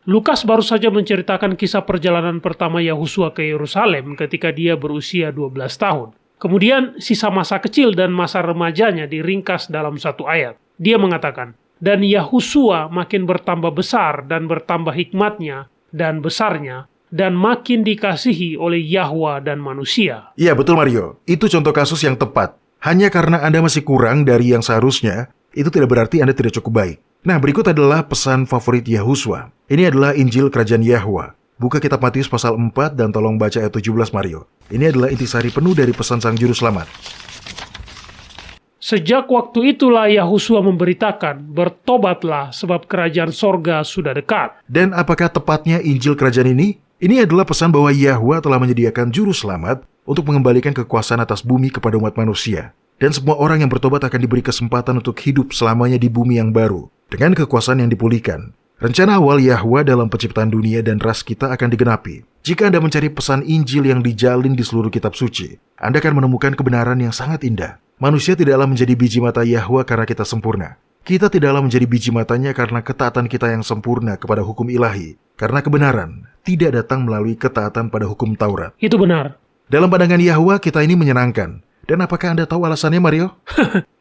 Lukas baru saja menceritakan kisah perjalanan pertama Yahusua ke Yerusalem ketika dia berusia 12 tahun. Kemudian sisa masa kecil dan masa remajanya diringkas dalam satu ayat. Dia mengatakan, dan Yahusua makin bertambah besar dan bertambah hikmatnya dan besarnya, dan makin dikasihi oleh Yahwa dan manusia. Iya, betul Mario. Itu contoh kasus yang tepat. Hanya karena Anda masih kurang dari yang seharusnya, itu tidak berarti Anda tidak cukup baik. Nah, berikut adalah pesan favorit Yahusua. Ini adalah Injil Kerajaan Yahwa. Buka kitab Matius pasal 4 dan tolong baca ayat 17 Mario. Ini adalah intisari penuh dari pesan Sang Juru Selamat. Sejak waktu itulah Yahusua memberitakan, bertobatlah sebab kerajaan sorga sudah dekat. Dan apakah tepatnya Injil Kerajaan ini? Ini adalah pesan bahwa Yahwa telah menyediakan Juru Selamat untuk mengembalikan kekuasaan atas bumi kepada umat manusia. Dan semua orang yang bertobat akan diberi kesempatan untuk hidup selamanya di bumi yang baru, dengan kekuasaan yang dipulihkan. Rencana awal Yahwa dalam penciptaan dunia dan ras kita akan digenapi. Jika Anda mencari pesan Injil yang dijalin di seluruh kitab suci, Anda akan menemukan kebenaran yang sangat indah. Manusia tidaklah menjadi biji mata Yahwa karena kita sempurna. Kita tidaklah menjadi biji matanya karena ketaatan kita yang sempurna kepada hukum ilahi. Karena kebenaran tidak datang melalui ketaatan pada hukum Taurat. Itu benar. Dalam pandangan Yahwa, kita ini menyenangkan. Dan apakah Anda tahu alasannya, Mario?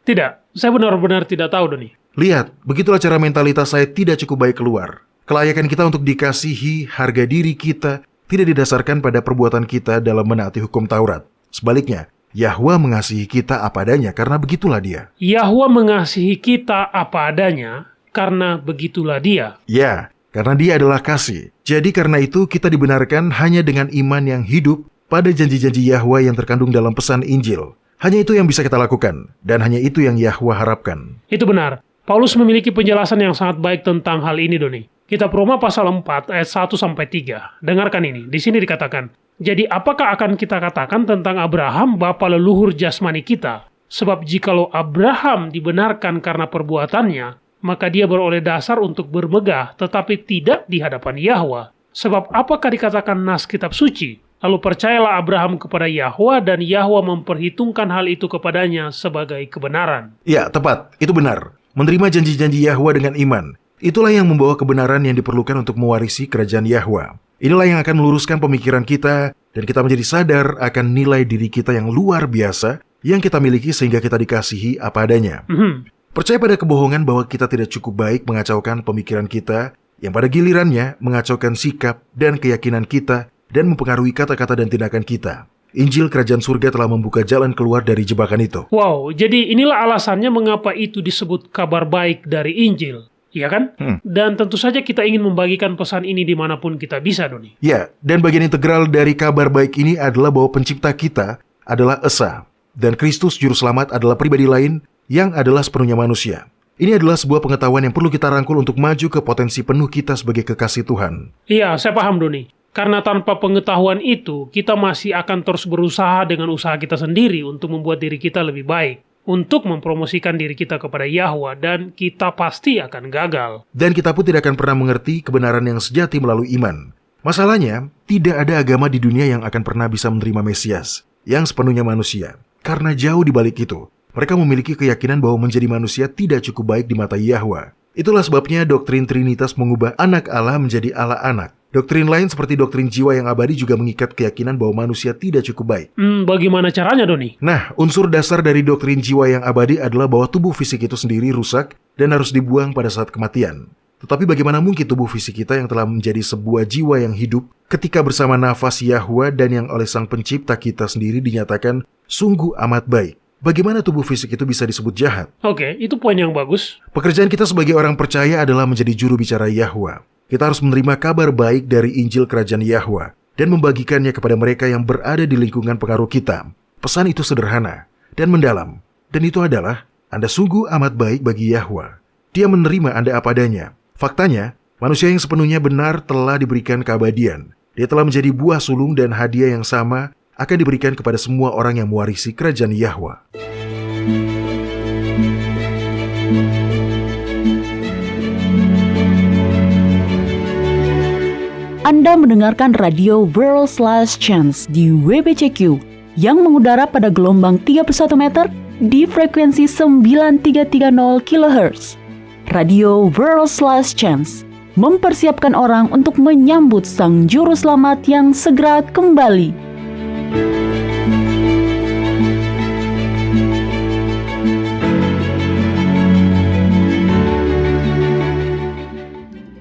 Tidak, saya benar-benar tidak tahu, Doni. Lihat, begitulah cara mentalitas saya tidak cukup baik keluar. Kelayakan kita untuk dikasihi, harga diri kita, tidak didasarkan pada perbuatan kita dalam menaati hukum Taurat. Sebaliknya, Yahwa mengasihi kita apa adanya karena begitulah dia. Yahwa mengasihi kita apa adanya karena begitulah dia. Ya, karena dia adalah kasih. Jadi karena itu kita dibenarkan hanya dengan iman yang hidup pada janji-janji Yahwa yang terkandung dalam pesan Injil. Hanya itu yang bisa kita lakukan, dan hanya itu yang Yahwa harapkan. Itu benar. Paulus memiliki penjelasan yang sangat baik tentang hal ini, Doni. Kitab Roma pasal 4 ayat 1-3. Dengarkan ini. Di sini dikatakan, jadi apakah akan kita katakan tentang Abraham, bapa leluhur jasmani kita? Sebab jikalau Abraham dibenarkan karena perbuatannya, maka dia beroleh dasar untuk bermegah, tetapi tidak di hadapan Yahwa. Sebab apakah dikatakan nas kitab suci? Lalu percayalah Abraham kepada Yahwa dan Yahwa memperhitungkan hal itu kepadanya sebagai kebenaran. Ya, tepat. Itu benar. Menerima janji-janji Yahwa dengan iman. Itulah yang membawa kebenaran yang diperlukan untuk mewarisi kerajaan Yahwa. Inilah yang akan meluruskan pemikiran kita dan kita menjadi sadar akan nilai diri kita yang luar biasa yang kita miliki sehingga kita dikasihi apa adanya. Percaya pada kebohongan bahwa kita tidak cukup baik mengacaukan pemikiran kita yang pada gilirannya mengacaukan sikap dan keyakinan kita dan mempengaruhi kata-kata dan tindakan kita. Injil Kerajaan Surga telah membuka jalan keluar dari jebakan itu. Wow, jadi inilah alasannya mengapa itu disebut kabar baik dari Injil. Iya kan? Dan tentu saja kita ingin membagikan pesan ini dimanapun kita bisa, Doni. Ya, dan bagian integral dari kabar baik ini adalah bahwa pencipta kita adalah Esa. Dan Kristus Juru Selamat adalah pribadi lain yang adalah sepenuhnya manusia. Ini adalah sebuah pengetahuan yang perlu kita rangkul untuk maju ke potensi penuh kita sebagai kekasih Tuhan. Iya, saya paham, Doni. Karena tanpa pengetahuan itu, kita masih akan terus berusaha dengan usaha kita sendiri untuk membuat diri kita lebih baik, untuk mempromosikan diri kita kepada Yahwa, dan kita pasti akan gagal. Dan kita pun tidak akan pernah mengerti kebenaran yang sejati melalui iman. Masalahnya, tidak ada agama di dunia yang akan pernah bisa menerima Mesias yang sepenuhnya manusia. Karena jauh di balik itu, mereka memiliki keyakinan bahwa menjadi manusia tidak cukup baik di mata Yahwa. Itulah sebabnya doktrin Trinitas mengubah anak Allah menjadi Allah anak. Doktrin lain seperti doktrin jiwa yang abadi juga mengikat keyakinan bahwa manusia tidak cukup baik. Bagaimana caranya, Doni? Nah, unsur dasar dari doktrin jiwa yang abadi adalah bahwa tubuh fisik itu sendiri rusak dan harus dibuang pada saat kematian. Tetapi bagaimana mungkin tubuh fisik kita yang telah menjadi sebuah jiwa yang hidup ketika bersama nafas Yahwa dan yang oleh Sang Pencipta kita sendiri dinyatakan sungguh amat baik? Bagaimana tubuh fisik itu bisa disebut jahat? Oke, itu poin yang bagus. Pekerjaan kita sebagai orang percaya adalah menjadi juru bicara Yahwa. Kita harus menerima kabar baik dari Injil Kerajaan Yahwa dan membagikannya kepada mereka yang berada di lingkungan pengaruh kita. Pesan itu sederhana dan mendalam. Dan itu adalah, Anda sungguh amat baik bagi Yahwa. Dia menerima Anda apa adanya. Faktanya, manusia yang sepenuhnya benar telah diberikan keabadian. Dia telah menjadi buah sulung dan hadiah yang sama akan diberikan kepada semua orang yang mewarisi kerajaan Yahwa. Anda mendengarkan radio World's Last Chance di WBCQ yang mengudara pada gelombang 31 meter di frekuensi 9330 kHz. Radio World's Last Chance mempersiapkan orang untuk menyambut Sang Juru Selamat yang segera kembali.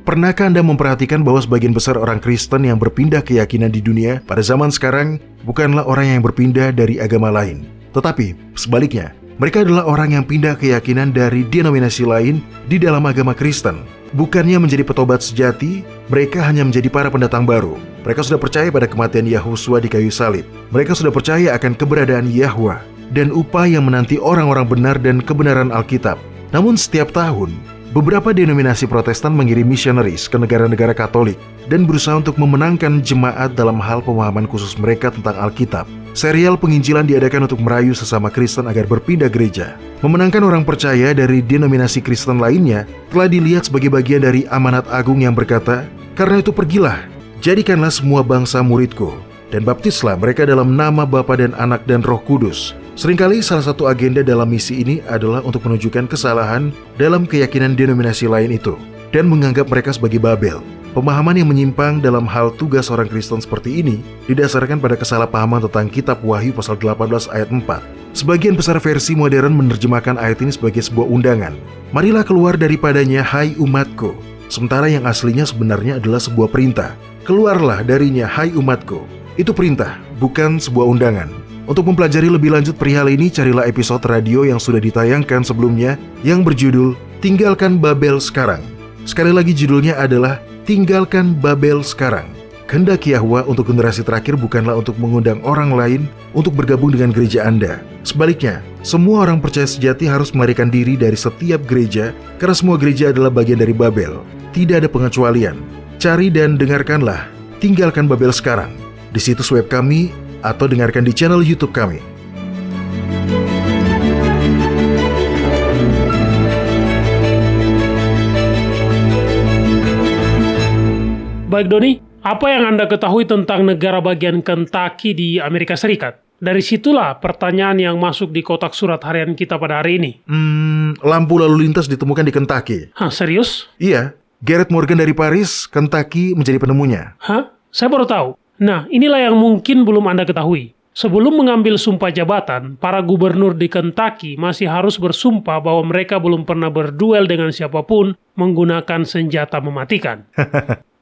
Pernahkah Anda memperhatikan bahwa sebagian besar orang Kristen yang berpindah keyakinan di dunia pada zaman sekarang bukanlah orang yang berpindah dari agama lain, tetapi sebaliknya, mereka adalah orang yang pindah keyakinan dari denominasi lain di dalam agama Kristen. Bukannya menjadi petobat sejati, mereka hanya menjadi para pendatang baru. Mereka sudah percaya pada kematian Yahusua di kayu salib. Mereka sudah percaya akan keberadaan Yahwa dan upah yang menanti orang-orang benar dan kebenaran Alkitab. Namun setiap tahun, beberapa denominasi Protestan mengirim misionaris ke negara-negara Katolik dan berusaha untuk memenangkan jemaat dalam hal pemahaman khusus mereka tentang Alkitab. Serial penginjilan diadakan untuk merayu sesama Kristen agar berpindah gereja. Memenangkan orang percaya dari denominasi Kristen lainnya telah dilihat sebagai bagian dari amanat agung yang berkata, "Karena itu pergilah, jadikanlah semua bangsa muridku, dan baptislah mereka dalam nama Bapa dan Anak dan Roh Kudus." Seringkali salah satu agenda dalam misi ini adalah untuk menunjukkan kesalahan dalam keyakinan denominasi lain itu dan menganggap mereka sebagai Babel. Pemahaman yang menyimpang dalam hal tugas orang Kristen seperti ini didasarkan pada kesalahpahaman tentang kitab Wahyu pasal 18 ayat 4. Sebagian besar versi modern menerjemahkan ayat ini sebagai sebuah undangan. Marilah keluar daripadanya, hai umatku. Sementara yang aslinya sebenarnya adalah sebuah perintah. Keluarlah darinya, hai umatku. Itu perintah, bukan sebuah undangan. Untuk mempelajari lebih lanjut perihal ini, carilah episode radio yang sudah ditayangkan sebelumnya yang berjudul Tinggalkan Babel Sekarang. Sekali lagi judulnya adalah Tinggalkan Babel Sekarang. Kehendak Yahwa untuk generasi terakhir bukanlah untuk mengundang orang lain untuk bergabung dengan gereja Anda. Sebaliknya, semua orang percaya sejati harus melarikan diri dari setiap gereja karena semua gereja adalah bagian dari Babel. Tidak ada pengecualian. Cari dan dengarkanlah Tinggalkan Babel Sekarang di situs web kami atau dengarkan di channel YouTube kami. Baik Doni, apa yang Anda ketahui tentang negara bagian Kentucky di Amerika Serikat? Dari situlah pertanyaan yang masuk di kotak surat harian kita pada hari ini. Lampu lalu lintas ditemukan di Kentucky. Hah, serius? Iya, Garrett Morgan dari Paris, Kentucky menjadi penemunya. Hah? Saya baru tahu. Nah, inilah yang mungkin belum Anda ketahui. Sebelum mengambil sumpah jabatan, para gubernur di Kentucky masih harus bersumpah bahwa mereka belum pernah berduel dengan siapapun menggunakan senjata mematikan.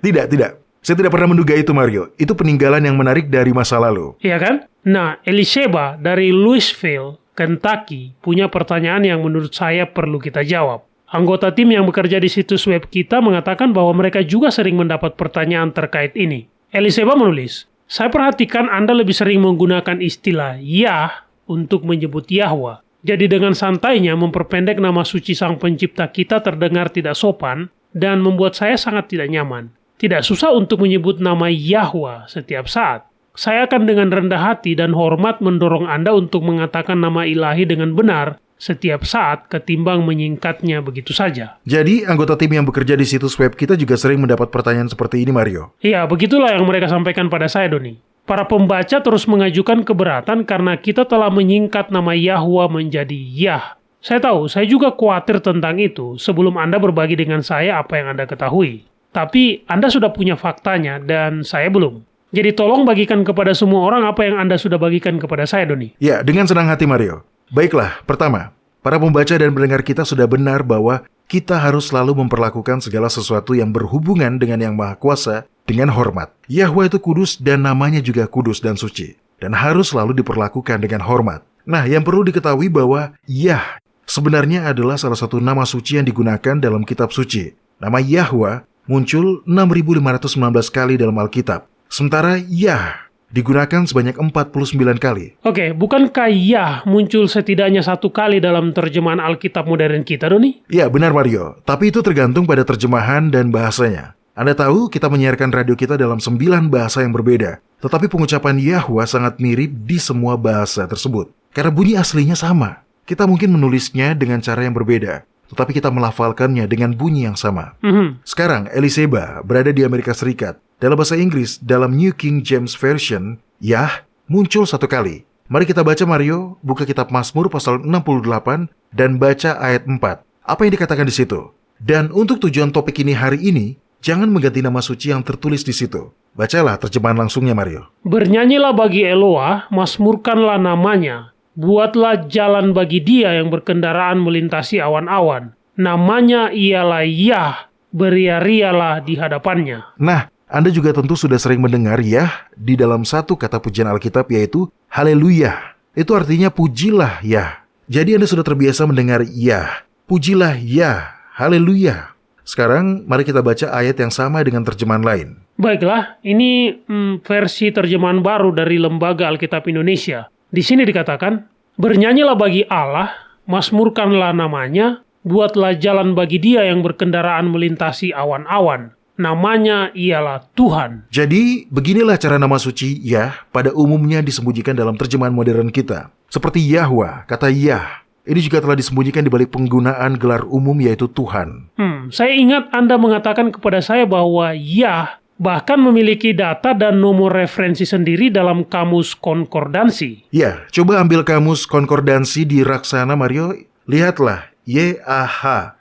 Tidak. Saya tidak pernah menduga itu, Mario. Itu peninggalan yang menarik dari masa lalu. Iya kan? Nah, Elisheba dari Louisville, Kentucky, punya pertanyaan yang menurut saya perlu kita jawab. Anggota tim yang bekerja di situs web kita mengatakan bahwa mereka juga sering mendapat pertanyaan terkait ini. Elisheba menulis, "Saya perhatikan Anda lebih sering menggunakan istilah Yah untuk menyebut Yahwa. Jadi dengan santainya memperpendek nama suci Sang Pencipta kita terdengar tidak sopan dan membuat saya sangat tidak nyaman. Tidak susah untuk menyebut nama Yahwa setiap saat. Saya akan dengan rendah hati dan hormat mendorong Anda untuk mengatakan nama ilahi dengan benar setiap saat ketimbang menyingkatnya begitu saja. Jadi, anggota tim yang bekerja di situs web kita juga sering mendapat pertanyaan seperti ini, Mario. Iya, begitulah yang mereka sampaikan pada saya, Doni. Para pembaca terus mengajukan keberatan karena kita telah menyingkat nama Yahwa menjadi Yah. Saya tahu, saya juga khawatir tentang itu sebelum Anda berbagi dengan saya apa yang Anda ketahui. Tapi Anda sudah punya faktanya dan saya belum. Jadi tolong bagikan kepada semua orang apa yang Anda sudah bagikan kepada saya, Doni. Ya, dengan senang hati, Mario. Baiklah, pertama, para pembaca dan pendengar kita sudah benar bahwa kita harus selalu memperlakukan segala sesuatu yang berhubungan dengan Yang Maha Kuasa dengan hormat. Yahwa itu kudus dan namanya juga kudus dan suci, dan harus selalu diperlakukan dengan hormat. Nah, yang perlu diketahui bahwa Yah sebenarnya adalah salah satu nama suci yang digunakan dalam kitab suci. Nama Yahwa muncul 6.519 kali dalam Alkitab, sementara Yah digunakan sebanyak 49 kali. Oke, bukankah Yah muncul setidaknya 1 kali dalam terjemahan Alkitab modern kita, Doni? Ya, benar Mario. Tapi itu tergantung pada terjemahan dan bahasanya. Anda tahu kita menyiarkan radio kita dalam 9 bahasa yang berbeda. Tetapi pengucapan Yahwa sangat mirip di semua bahasa tersebut. Karena bunyi aslinya sama. Kita mungkin menulisnya dengan cara yang berbeda. Tetapi kita melafalkannya dengan bunyi yang sama. Sekarang, Eliseba berada di Amerika Serikat. Dalam bahasa Inggris, dalam New King James Version, Yah muncul 1 kali. Mari kita baca, Mario, buka kitab Mazmur pasal 68 dan baca ayat 4. Apa yang dikatakan di situ? Dan untuk tujuan topik ini hari ini, jangan mengganti nama suci yang tertulis di situ. Bacalah terjemahan langsungnya, Mario. Bernyanyilah bagi Eloah, mazmurkanlah namanya. Buatlah jalan bagi dia yang berkendaraan melintasi awan-awan. Namanya ialah Yah, beria-rialah di hadapannya. Nah, Anda juga tentu sudah sering mendengar Yah di dalam satu kata pujian Alkitab, yaitu Haleluya. Itu artinya pujilah Yah. Jadi Anda sudah terbiasa mendengar Yah. Pujilah Yah. Haleluya. Sekarang mari kita baca ayat yang sama dengan terjemahan lain. Baiklah, ini versi terjemahan baru dari Lembaga Alkitab Indonesia. Di sini dikatakan, bernyanyilah bagi Allah, mazmurkanlah namanya, buatlah jalan bagi dia yang berkendaraan melintasi awan-awan. Namanya ialah Tuhan. Jadi, beginilah cara nama suci Yah pada umumnya disembunyikan dalam terjemahan modern kita. Seperti Yahwa, kata Yah. Ini juga telah disembunyikan di balik penggunaan gelar umum yaitu Tuhan. Saya ingat Anda mengatakan kepada saya bahwa Yah bahkan memiliki data dan nomor referensi sendiri dalam kamus konkordansi. Ya, coba ambil kamus konkordansi di Raksana, Mario. Lihatlah, YAH.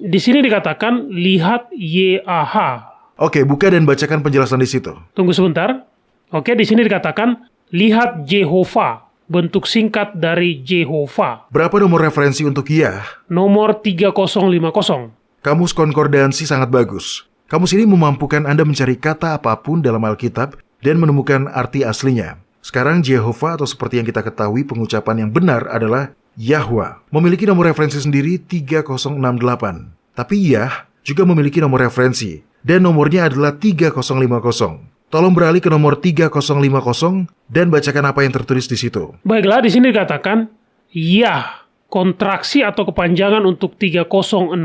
Di sini dikatakan, lihat YAH. Oke, buka dan bacakan penjelasan di situ. Tunggu sebentar. Oke, di sini dikatakan, lihat Jehovah. Bentuk singkat dari Jehovah. Berapa nomor referensi untuk Yah? Nomor 3050. Kamus konkordansi sangat bagus. Kamus ini memampukan Anda mencari kata apapun dalam Alkitab dan menemukan arti aslinya. Sekarang Jehovah atau seperti yang kita ketahui pengucapan yang benar adalah Yahwa. Memiliki nomor referensi sendiri 3068. Tapi Yah juga memiliki nomor referensi dan nomornya adalah 3050. Tolong beralih ke nomor 3050 dan bacakan apa yang tertulis di situ. Baiklah, di sini dikatakan Yah, kontraksi atau kepanjangan untuk 3068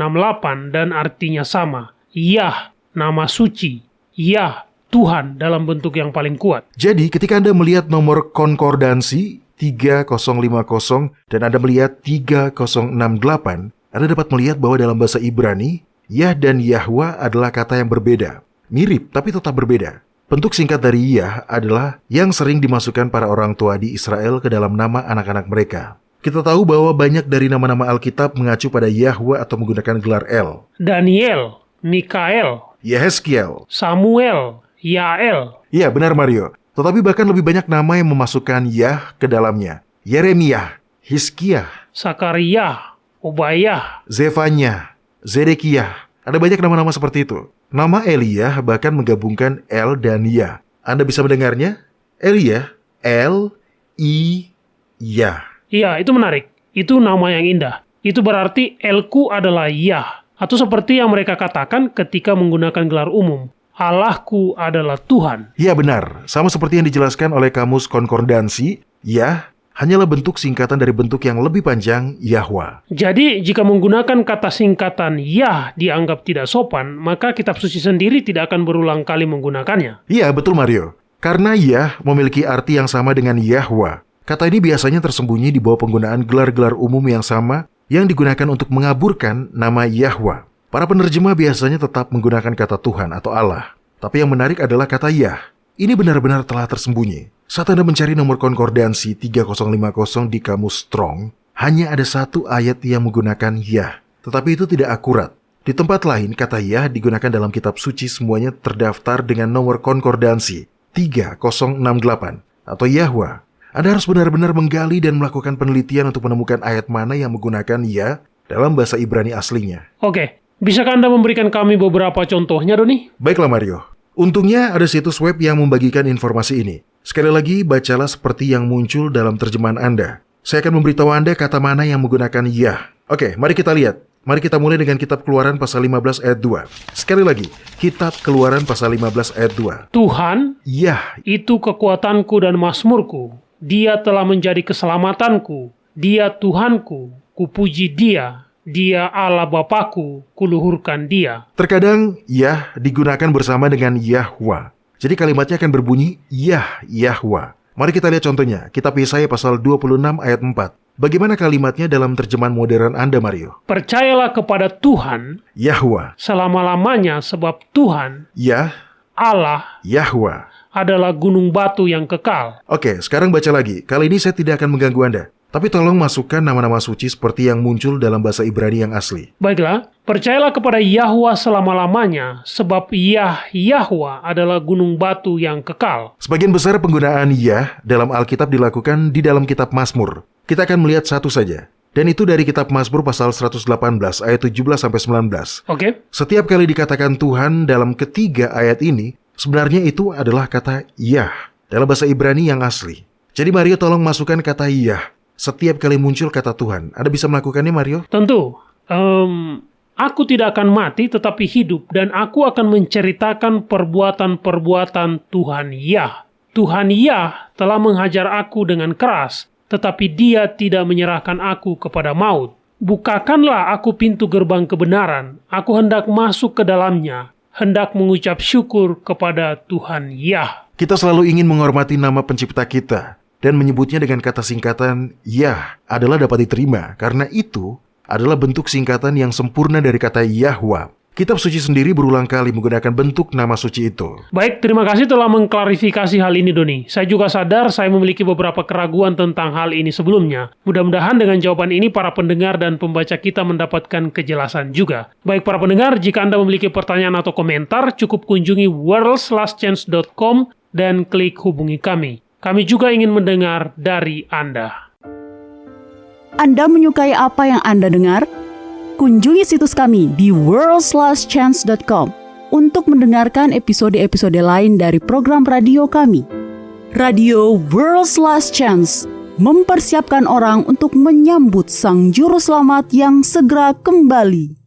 dan artinya sama. Yah, nama suci. Yah, Tuhan dalam bentuk yang paling kuat. Jadi ketika Anda melihat nomor konkordansi 3050 dan Anda melihat 3068, Anda dapat melihat bahwa dalam bahasa Ibrani, Yah dan Yahwa adalah kata yang berbeda. Mirip tapi tetap berbeda. Bentuk singkat dari Yah adalah yang sering dimasukkan para orang tua di Israel ke dalam nama anak-anak mereka. Kita tahu bahwa banyak dari nama-nama Alkitab mengacu pada Yahwa atau menggunakan gelar El. Daniel, Mikael, Yehezkiel, Samuel, Yael. Iya, benar Mario. Tetapi bahkan lebih banyak nama yang memasukkan Yah ke dalamnya. Yeremia, Hizkiah, Sakaria, Obayah, Zefanya, Zedekiah. Ada banyak nama-nama seperti itu. Nama Elia bahkan menggabungkan El dan Yah. Anda bisa mendengarnya? Elia, El, I, Yah. Iya, itu menarik. Itu nama yang indah. Itu berarti Elku adalah Yah. Atau seperti yang mereka katakan ketika menggunakan gelar umum. Allahku adalah Tuhan. Iya benar. Sama seperti yang dijelaskan oleh kamus konkordansi, Yah hanyalah bentuk singkatan dari bentuk yang lebih panjang, Yahwa. Jadi, jika menggunakan kata singkatan Yah dianggap tidak sopan, maka kitab suci sendiri tidak akan berulang kali menggunakannya. Iya, betul Mario. Karena Yah memiliki arti yang sama dengan Yahwa. Kata ini biasanya tersembunyi di bawah penggunaan gelar-gelar umum yang sama yang digunakan untuk mengaburkan nama Yahwa. Para penerjemah biasanya tetap menggunakan kata Tuhan atau Allah. Tapi yang menarik adalah kata Yah. Ini benar-benar telah tersembunyi. Saat Anda mencari nomor konkordansi 3050 di kamus Strong, hanya ada satu ayat yang menggunakan Yah. Tetapi itu tidak akurat. Di tempat lain, kata Yah digunakan dalam kitab suci semuanya terdaftar dengan nomor konkordansi 3068 atau Yahwa. Anda harus benar-benar menggali dan melakukan penelitian untuk menemukan ayat mana yang menggunakan Yah dalam bahasa Ibrani aslinya. Oke, bisakah Anda memberikan kami beberapa contohnya, Doni? Baiklah Mario. Untungnya ada situs web yang membagikan informasi ini. Sekali lagi, bacalah seperti yang muncul dalam terjemahan Anda. Saya akan memberitahu Anda kata mana yang menggunakan Yah. Oke, mari kita lihat. Mari kita mulai dengan kitab Keluaran pasal 15 ayat 2. Sekali lagi, kitab Keluaran pasal 15 ayat 2. Tuhan, Yah, itu kekuatanku dan mazmurku. Dia telah menjadi keselamatanku. Dia Tuhanku, kupuji Dia. Dia Allah Bapakku, kuluhurkan Dia. terkadang Yah digunakan bersama dengan Yahwa. Jadi kalimatnya akan berbunyi Yah, Yahwa. Mari kita lihat contohnya. Kitab Yesaya pasal 26 ayat 4. Bagaimana kalimatnya dalam terjemahan modern Anda, Mario? Percayalah kepada Tuhan Yahwa, selama-lamanya sebab Tuhan, Yah, Allah, Yahwa. adalah gunung batu yang kekal. Oke, sekarang baca lagi. Kali ini saya tidak akan mengganggu Anda. Tapi tolong masukkan nama-nama suci seperti yang muncul dalam bahasa Ibrani yang asli. Baiklah, percayalah kepada Yahwa selama-lamanya, sebab Yahwa adalah gunung batu yang kekal. Sebagian besar penggunaan Yah dalam Alkitab dilakukan di dalam kitab Mazmur. Kita akan melihat satu saja. Dan itu dari kitab Mazmur pasal 118 ayat 17-19. Oke? Setiap kali dikatakan Tuhan dalam ketiga ayat ini, sebenarnya itu adalah kata Yah dalam bahasa Ibrani yang asli. Jadi Mario tolong masukkan kata Yah setiap kali muncul kata Tuhan. Anda bisa melakukannya, Mario? Tentu. Aku tidak akan mati tetapi hidup, dan aku akan menceritakan perbuatan-perbuatan Tuhan Yah. Tuhan Yah telah menghajar aku dengan keras, tetapi Dia tidak menyerahkan aku kepada maut. Bukakanlah aku pintu gerbang kebenaran. Aku hendak masuk ke dalamnya, hendak mengucap syukur kepada Tuhan Yah. Kita selalu ingin menghormati nama pencipta kita dan menyebutnya dengan kata singkatan Yah adalah dapat diterima karena itu adalah bentuk singkatan yang sempurna dari kata Yahwa. Kitab suci sendiri berulang kali menggunakan bentuk nama suci itu. Baik, terima kasih telah mengklarifikasi hal ini, Doni. Saya juga sadar saya memiliki beberapa keraguan tentang hal ini sebelumnya. Mudah-mudahan dengan jawaban ini para pendengar dan pembaca kita mendapatkan kejelasan juga. Baik para pendengar, jika Anda memiliki pertanyaan atau komentar, cukup kunjungi worldslastchance.com dan klik hubungi kami. Kami juga ingin mendengar dari Anda. Anda menyukai apa yang Anda dengar? Kunjungi situs kami di worldslastchance.com untuk mendengarkan episode-episode lain dari program radio kami. Radio World's Last Chance mempersiapkan orang untuk menyambut Sang Juru Selamat yang segera kembali.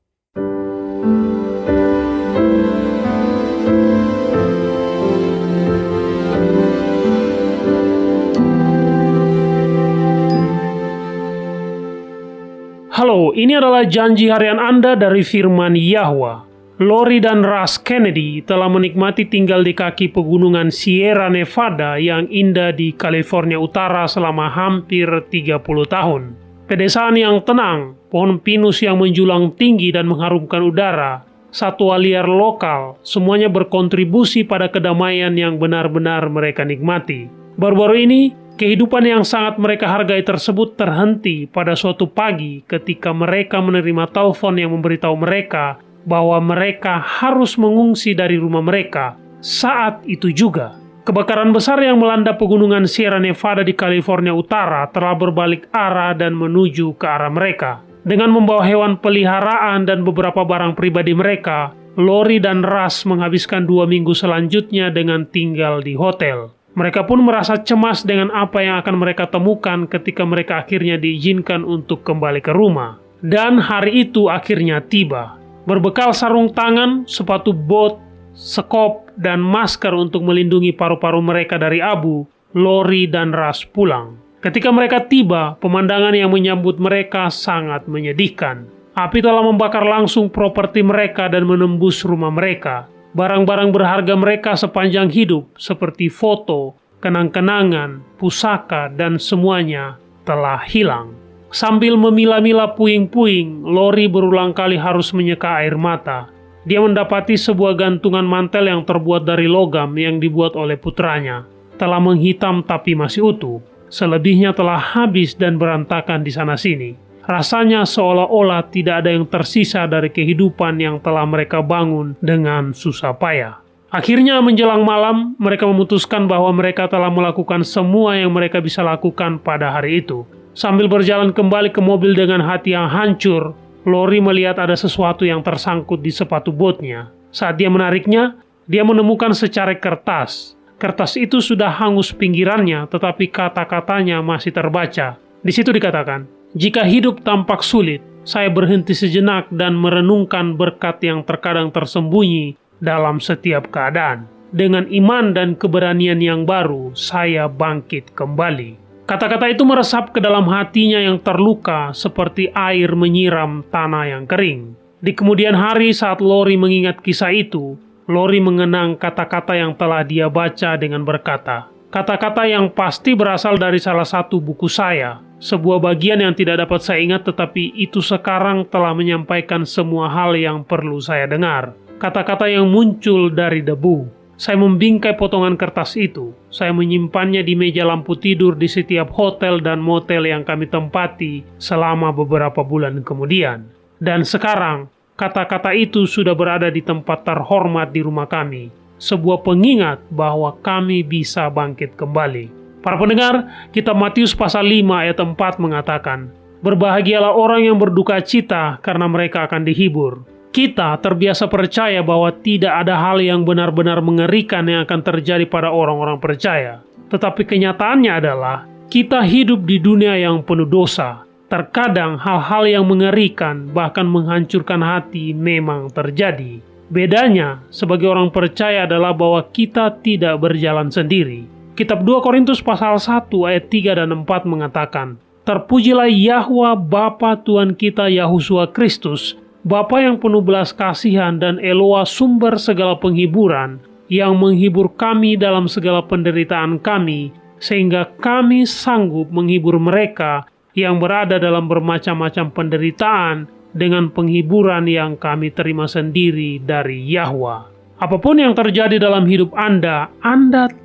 Halo, ini adalah janji harian Anda dari firman Yahwa. Lori dan Russ Kennedy telah menikmati tinggal di kaki pegunungan Sierra Nevada yang indah di California Utara selama hampir 30 tahun. Pedesaan yang tenang, pohon pinus yang menjulang tinggi dan mengharumkan udara, satwa liar lokal, semuanya berkontribusi pada kedamaian yang benar-benar mereka nikmati. Baru-baru ini, kehidupan yang sangat mereka hargai tersebut terhenti pada suatu pagi ketika mereka menerima telepon yang memberitahu mereka bahwa mereka harus mengungsi dari rumah mereka. Saat itu juga, kebakaran besar yang melanda pegunungan Sierra Nevada di California Utara telah berbalik arah dan menuju ke arah mereka. Dengan membawa hewan peliharaan dan beberapa barang pribadi mereka, Lori dan Russ menghabiskan 2 minggu selanjutnya dengan tinggal di hotel. Mereka pun merasa cemas dengan apa yang akan mereka temukan ketika mereka akhirnya diizinkan untuk kembali ke rumah. Dan hari itu akhirnya tiba. Berbekal sarung tangan, sepatu bot, sekop, dan masker untuk melindungi paru-paru mereka dari abu, Lori dan Russ pulang. Ketika mereka tiba, pemandangan yang menyambut mereka sangat menyedihkan. Api telah membakar langsung properti mereka dan menembus rumah mereka. Barang-barang berharga mereka sepanjang hidup, seperti foto, kenang-kenangan, pusaka, dan semuanya telah hilang. Sambil memilah-milah puing-puing, Lori berulang kali harus menyeka air mata. Dia mendapati sebuah gantungan mantel yang terbuat dari logam yang dibuat oleh putranya. Telah menghitam tapi masih utuh. Selebihnya telah habis dan berantakan di sana-sini. Rasanya seolah-olah tidak ada yang tersisa dari kehidupan yang telah mereka bangun dengan susah payah. Akhirnya menjelang malam, mereka memutuskan bahwa mereka telah melakukan semua yang mereka bisa lakukan pada hari itu. Sambil berjalan kembali ke mobil dengan hati yang hancur, Lori melihat ada sesuatu yang tersangkut di sepatu botnya. Saat dia menariknya, dia menemukan secarik kertas. Kertas itu sudah hangus pinggirannya, tetapi kata-katanya masih terbaca. Di situ dikatakan, "Jika hidup tampak sulit, saya berhenti sejenak dan merenungkan berkat yang terkadang tersembunyi dalam setiap keadaan. Dengan iman dan keberanian yang baru, saya bangkit kembali." Kata-kata itu meresap ke dalam hatinya yang terluka seperti air menyiram tanah yang kering. Di kemudian hari saat Lori mengingat kisah itu, Lori mengenang kata-kata yang telah dia baca dengan berkata, kata-kata yang pasti berasal dari salah satu buku saya, sebuah bagian yang tidak dapat saya ingat tetapi itu sekarang telah menyampaikan semua hal yang perlu saya dengar. Kata-kata yang muncul dari debu. Saya membingkai potongan kertas itu. Saya menyimpannya di meja lampu tidur di setiap hotel dan motel yang kami tempati selama beberapa bulan kemudian. Dan sekarang, kata-kata itu sudah berada di tempat terhormat di rumah kami. Sebuah pengingat bahwa kami bisa bangkit kembali. Para pendengar, kitab Matius pasal 5 ayat 4 mengatakan, "Berbahagialah orang yang berduka cita karena mereka akan dihibur." Kita terbiasa percaya bahwa tidak ada hal yang benar-benar mengerikan yang akan terjadi pada orang-orang percaya. Tetapi kenyataannya adalah, kita hidup di dunia yang penuh dosa. Terkadang hal-hal yang mengerikan, bahkan menghancurkan hati memang terjadi. Bedanya, sebagai orang percaya adalah bahwa kita tidak berjalan sendiri. Kitab 2 Korintus pasal 1 ayat 3 dan 4 mengatakan, "Terpujilah Yahwa Bapa Tuhan kita Yahushua Kristus, Bapa yang penuh belas kasihan dan Eloa sumber segala penghiburan, yang menghibur kami dalam segala penderitaan kami, sehingga kami sanggup menghibur mereka yang berada dalam bermacam-macam penderitaan dengan penghiburan yang kami terima sendiri dari Yahwa." Apapun yang terjadi dalam hidup Anda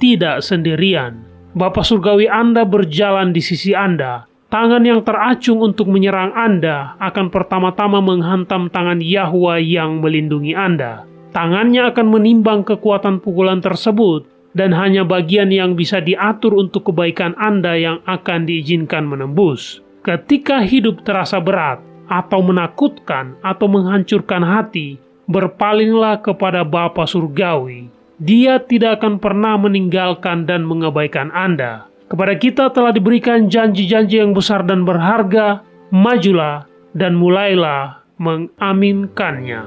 tidak sendirian. Bapa Surgawi Anda berjalan di sisi Anda. Tangan yang teracung untuk menyerang Anda akan pertama-tama menghantam tangan Yahwa yang melindungi Anda. Tangannya akan menimbang kekuatan pukulan tersebut, dan hanya bagian yang bisa diatur untuk kebaikan Anda yang akan diizinkan menembus. Ketika hidup terasa berat, atau menakutkan, atau menghancurkan hati, berpalinglah kepada Bapa Surgawi. Dia tidak akan pernah meninggalkan dan mengabaikan Anda. Kepada kita telah diberikan janji-janji yang besar dan berharga. Majulah dan mulailah mengaminkannya.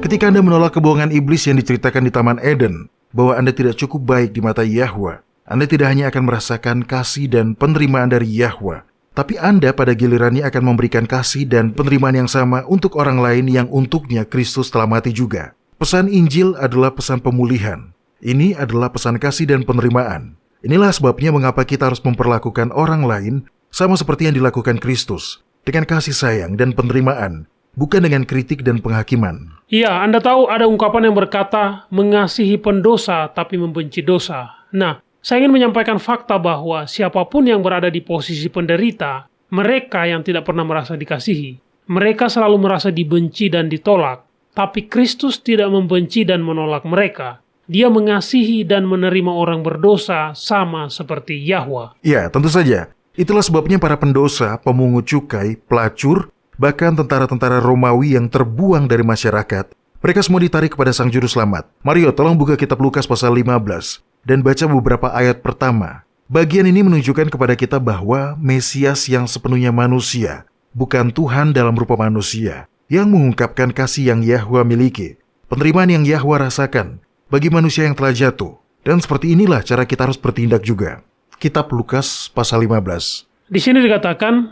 Ketika Anda menolak kebohongan iblis yang diceritakan di Taman Eden, bahwa Anda tidak cukup baik di mata Yahwa, Anda tidak hanya akan merasakan kasih dan penerimaan dari Yahwa, tapi Anda pada gilirannya akan memberikan kasih dan penerimaan yang sama untuk orang lain yang untuknya Kristus telah mati juga. Pesan Injil adalah pesan pemulihan. Ini adalah pesan kasih dan penerimaan. Inilah sebabnya mengapa kita harus memperlakukan orang lain sama seperti yang dilakukan Kristus, dengan kasih sayang dan penerimaan, bukan dengan kritik dan penghakiman. Ya, Anda tahu ada ungkapan yang berkata, mengasihi pendosa tapi membenci dosa. Nah, saya ingin menyampaikan fakta bahwa siapapun yang berada di posisi penderita, mereka yang tidak pernah merasa dikasihi. Mereka selalu merasa dibenci dan ditolak. Tapi Kristus tidak membenci dan menolak mereka. Dia mengasihi dan menerima orang berdosa sama seperti Yahwa. Ya, tentu saja. Itulah sebabnya para pendosa, pemungut cukai, pelacur, bahkan tentara-tentara Romawi yang terbuang dari masyarakat, mereka semua ditarik kepada Sang Juru Selamat. Mario, tolong buka kitab Lukas pasal 15. Dan baca beberapa ayat pertama. Bagian ini menunjukkan kepada kita bahwa Mesias yang sepenuhnya manusia, bukan Tuhan dalam rupa manusia, yang mengungkapkan kasih yang Yahwa miliki, penerimaan yang Yahwa rasakan bagi manusia yang telah jatuh. Dan seperti inilah cara kita harus bertindak juga. Kitab Lukas pasal 15. Di sini dikatakan,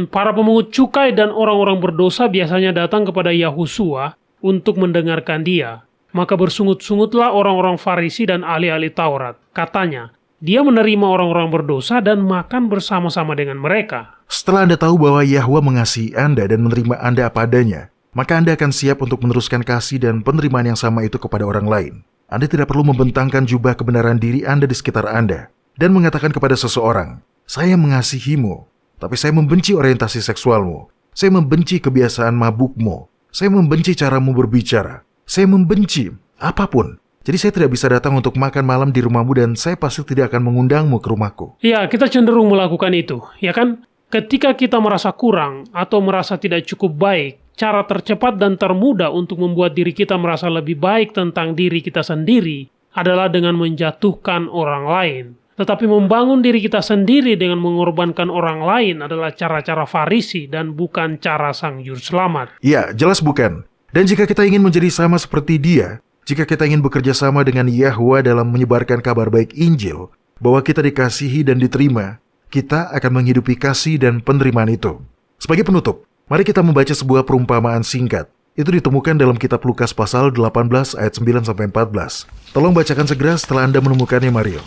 para pemungut cukai dan orang-orang berdosa biasanya datang kepada Yahusua untuk mendengarkan dia. Maka bersungut-sungutlah orang-orang Farisi dan ahli-ahli Taurat. Katanya, dia menerima orang-orang berdosa dan makan bersama-sama dengan mereka. Setelah Anda tahu bahwa Yahwa mengasihi Anda dan menerima Anda apa adanya, maka Anda akan siap untuk meneruskan kasih dan penerimaan yang sama itu kepada orang lain. Anda tidak perlu membentangkan jubah kebenaran diri Anda di sekitar Anda dan mengatakan kepada seseorang, "Saya mengasihimu, tapi saya membenci orientasi seksualmu. Saya membenci kebiasaan mabukmu. Saya membenci caramu berbicara. Saya membenci apapun. Jadi saya tidak bisa datang untuk makan malam di rumahmu dan saya pasti tidak akan mengundangmu ke rumahku." Ya, kita cenderung melakukan itu, ya kan? Ketika kita merasa kurang atau merasa tidak cukup baik, cara tercepat dan termudah untuk membuat diri kita merasa lebih baik tentang diri kita sendiri adalah dengan menjatuhkan orang lain. Tetapi membangun diri kita sendiri dengan mengorbankan orang lain adalah cara-cara Farisi dan bukan cara Sang Juru Selamat. Ya, jelas bukan. Dan jika kita ingin menjadi sama seperti dia, jika kita ingin bekerja sama dengan Yahwa dalam menyebarkan kabar baik Injil, bahwa kita dikasihi dan diterima, kita akan menghidupi kasih dan penerimaan itu. Sebagai penutup, mari kita membaca sebuah perumpamaan singkat. Itu ditemukan dalam kitab Lukas pasal 18 ayat 9-14. Tolong bacakan segera setelah Anda menemukannya, Mario.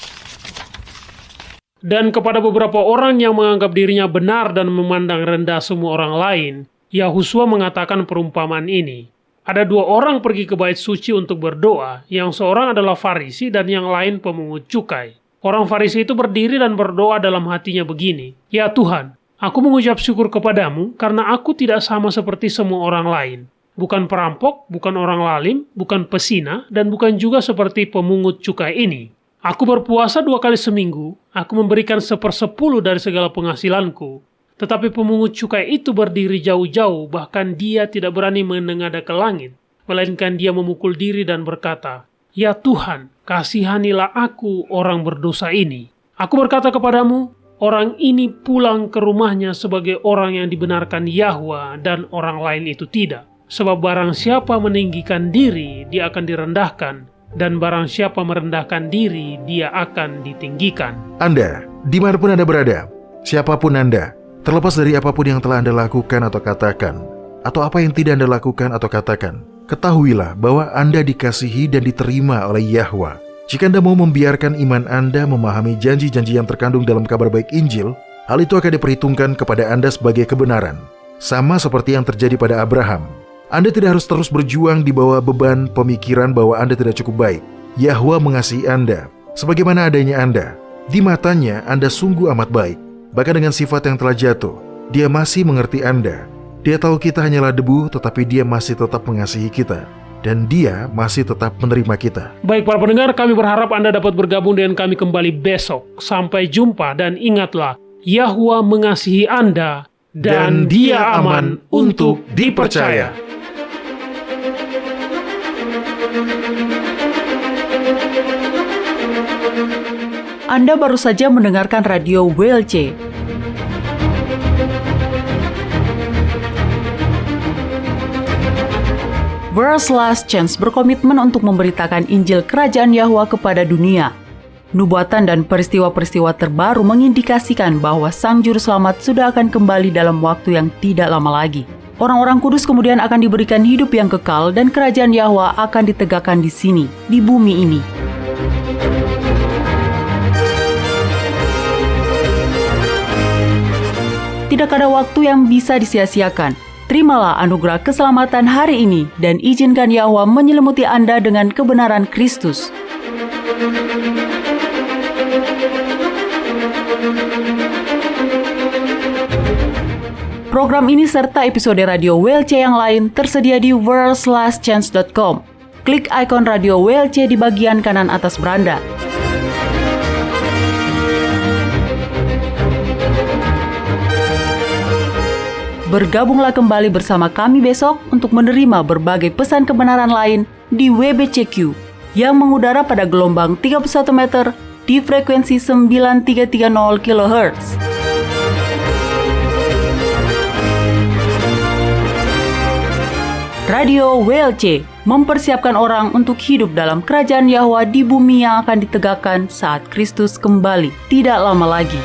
Dan kepada beberapa orang yang menganggap dirinya benar dan memandang rendah semua orang lain, Yahusua mengatakan perumpamaan ini. Ada dua orang pergi ke bait suci untuk berdoa, yang seorang adalah Farisi dan yang lain pemungut cukai. Orang Farisi itu berdiri dan berdoa dalam hatinya begini, "Ya Tuhan, aku mengucap syukur kepadamu karena aku tidak sama seperti semua orang lain. Bukan perampok, bukan orang lalim, bukan pesina, dan bukan juga seperti pemungut cukai ini. Aku berpuasa 2 kali seminggu, aku memberikan 1/10 dari segala penghasilanku. Tetapi pemungut cukai itu berdiri jauh-jauh, bahkan dia tidak berani menengadah ke langit, melainkan dia memukul diri dan berkata, 'Ya Tuhan, kasihanilah aku orang berdosa ini.' Aku berkata kepadamu, orang ini pulang ke rumahnya sebagai orang yang dibenarkan Yahwa dan orang lain itu tidak. Sebab barang siapa meninggikan diri, dia akan direndahkan, dan barang siapa merendahkan diri, dia akan ditinggikan." Anda, dimanapun Anda berada, siapapun Anda, terlepas dari apapun yang telah Anda lakukan atau katakan, atau apa yang tidak Anda lakukan atau katakan, ketahuilah bahwa Anda dikasihi dan diterima oleh Yahwa. Jika Anda mau membiarkan iman Anda memahami janji-janji yang terkandung dalam kabar baik Injil, hal itu akan diperhitungkan kepada Anda sebagai kebenaran. Sama seperti yang terjadi pada Abraham. Anda tidak harus terus berjuang di bawah beban pemikiran bahwa Anda tidak cukup baik. Yahwa mengasihi Anda, sebagaimana adanya Anda. Di matanya, Anda sungguh amat baik. Bahkan dengan sifat yang telah jatuh, dia masih mengerti Anda. Dia tahu kita hanyalah debu, tetapi dia masih tetap mengasihi kita. Dan dia masih tetap menerima kita. Baik para pendengar, kami berharap Anda dapat bergabung dengan kami kembali besok. Sampai jumpa dan ingatlah, Yahwa mengasihi Anda dan Dia aman untuk dipercaya. Anda baru saja mendengarkan Radio WLC. World's Last Chance berkomitmen untuk memberitakan Injil Kerajaan Yahwa kepada dunia. Nubuatan dan peristiwa-peristiwa terbaru mengindikasikan bahwa Sang Juru Selamat sudah akan kembali dalam waktu yang tidak lama lagi. Orang-orang kudus kemudian akan diberikan hidup yang kekal dan Kerajaan Yahwa akan ditegakkan di sini, di bumi ini. Tidak ada waktu yang bisa disia-siakan. Terimalah anugerah keselamatan hari ini dan izinkan Yahwa menyelimuti Anda dengan kebenaran Kristus. Program ini serta episode Radio WLC yang lain tersedia di worldslastchance.com. Klik ikon Radio WLC di bagian kanan atas beranda. Bergabunglah kembali bersama kami besok untuk menerima berbagai pesan kebenaran lain di WBCQ yang mengudara pada gelombang 31 meter di frekuensi 9330 kHz. Radio WLC mempersiapkan orang untuk hidup dalam kerajaan Yahwa di bumi yang akan ditegakkan saat Kristus kembali tidak lama lagi.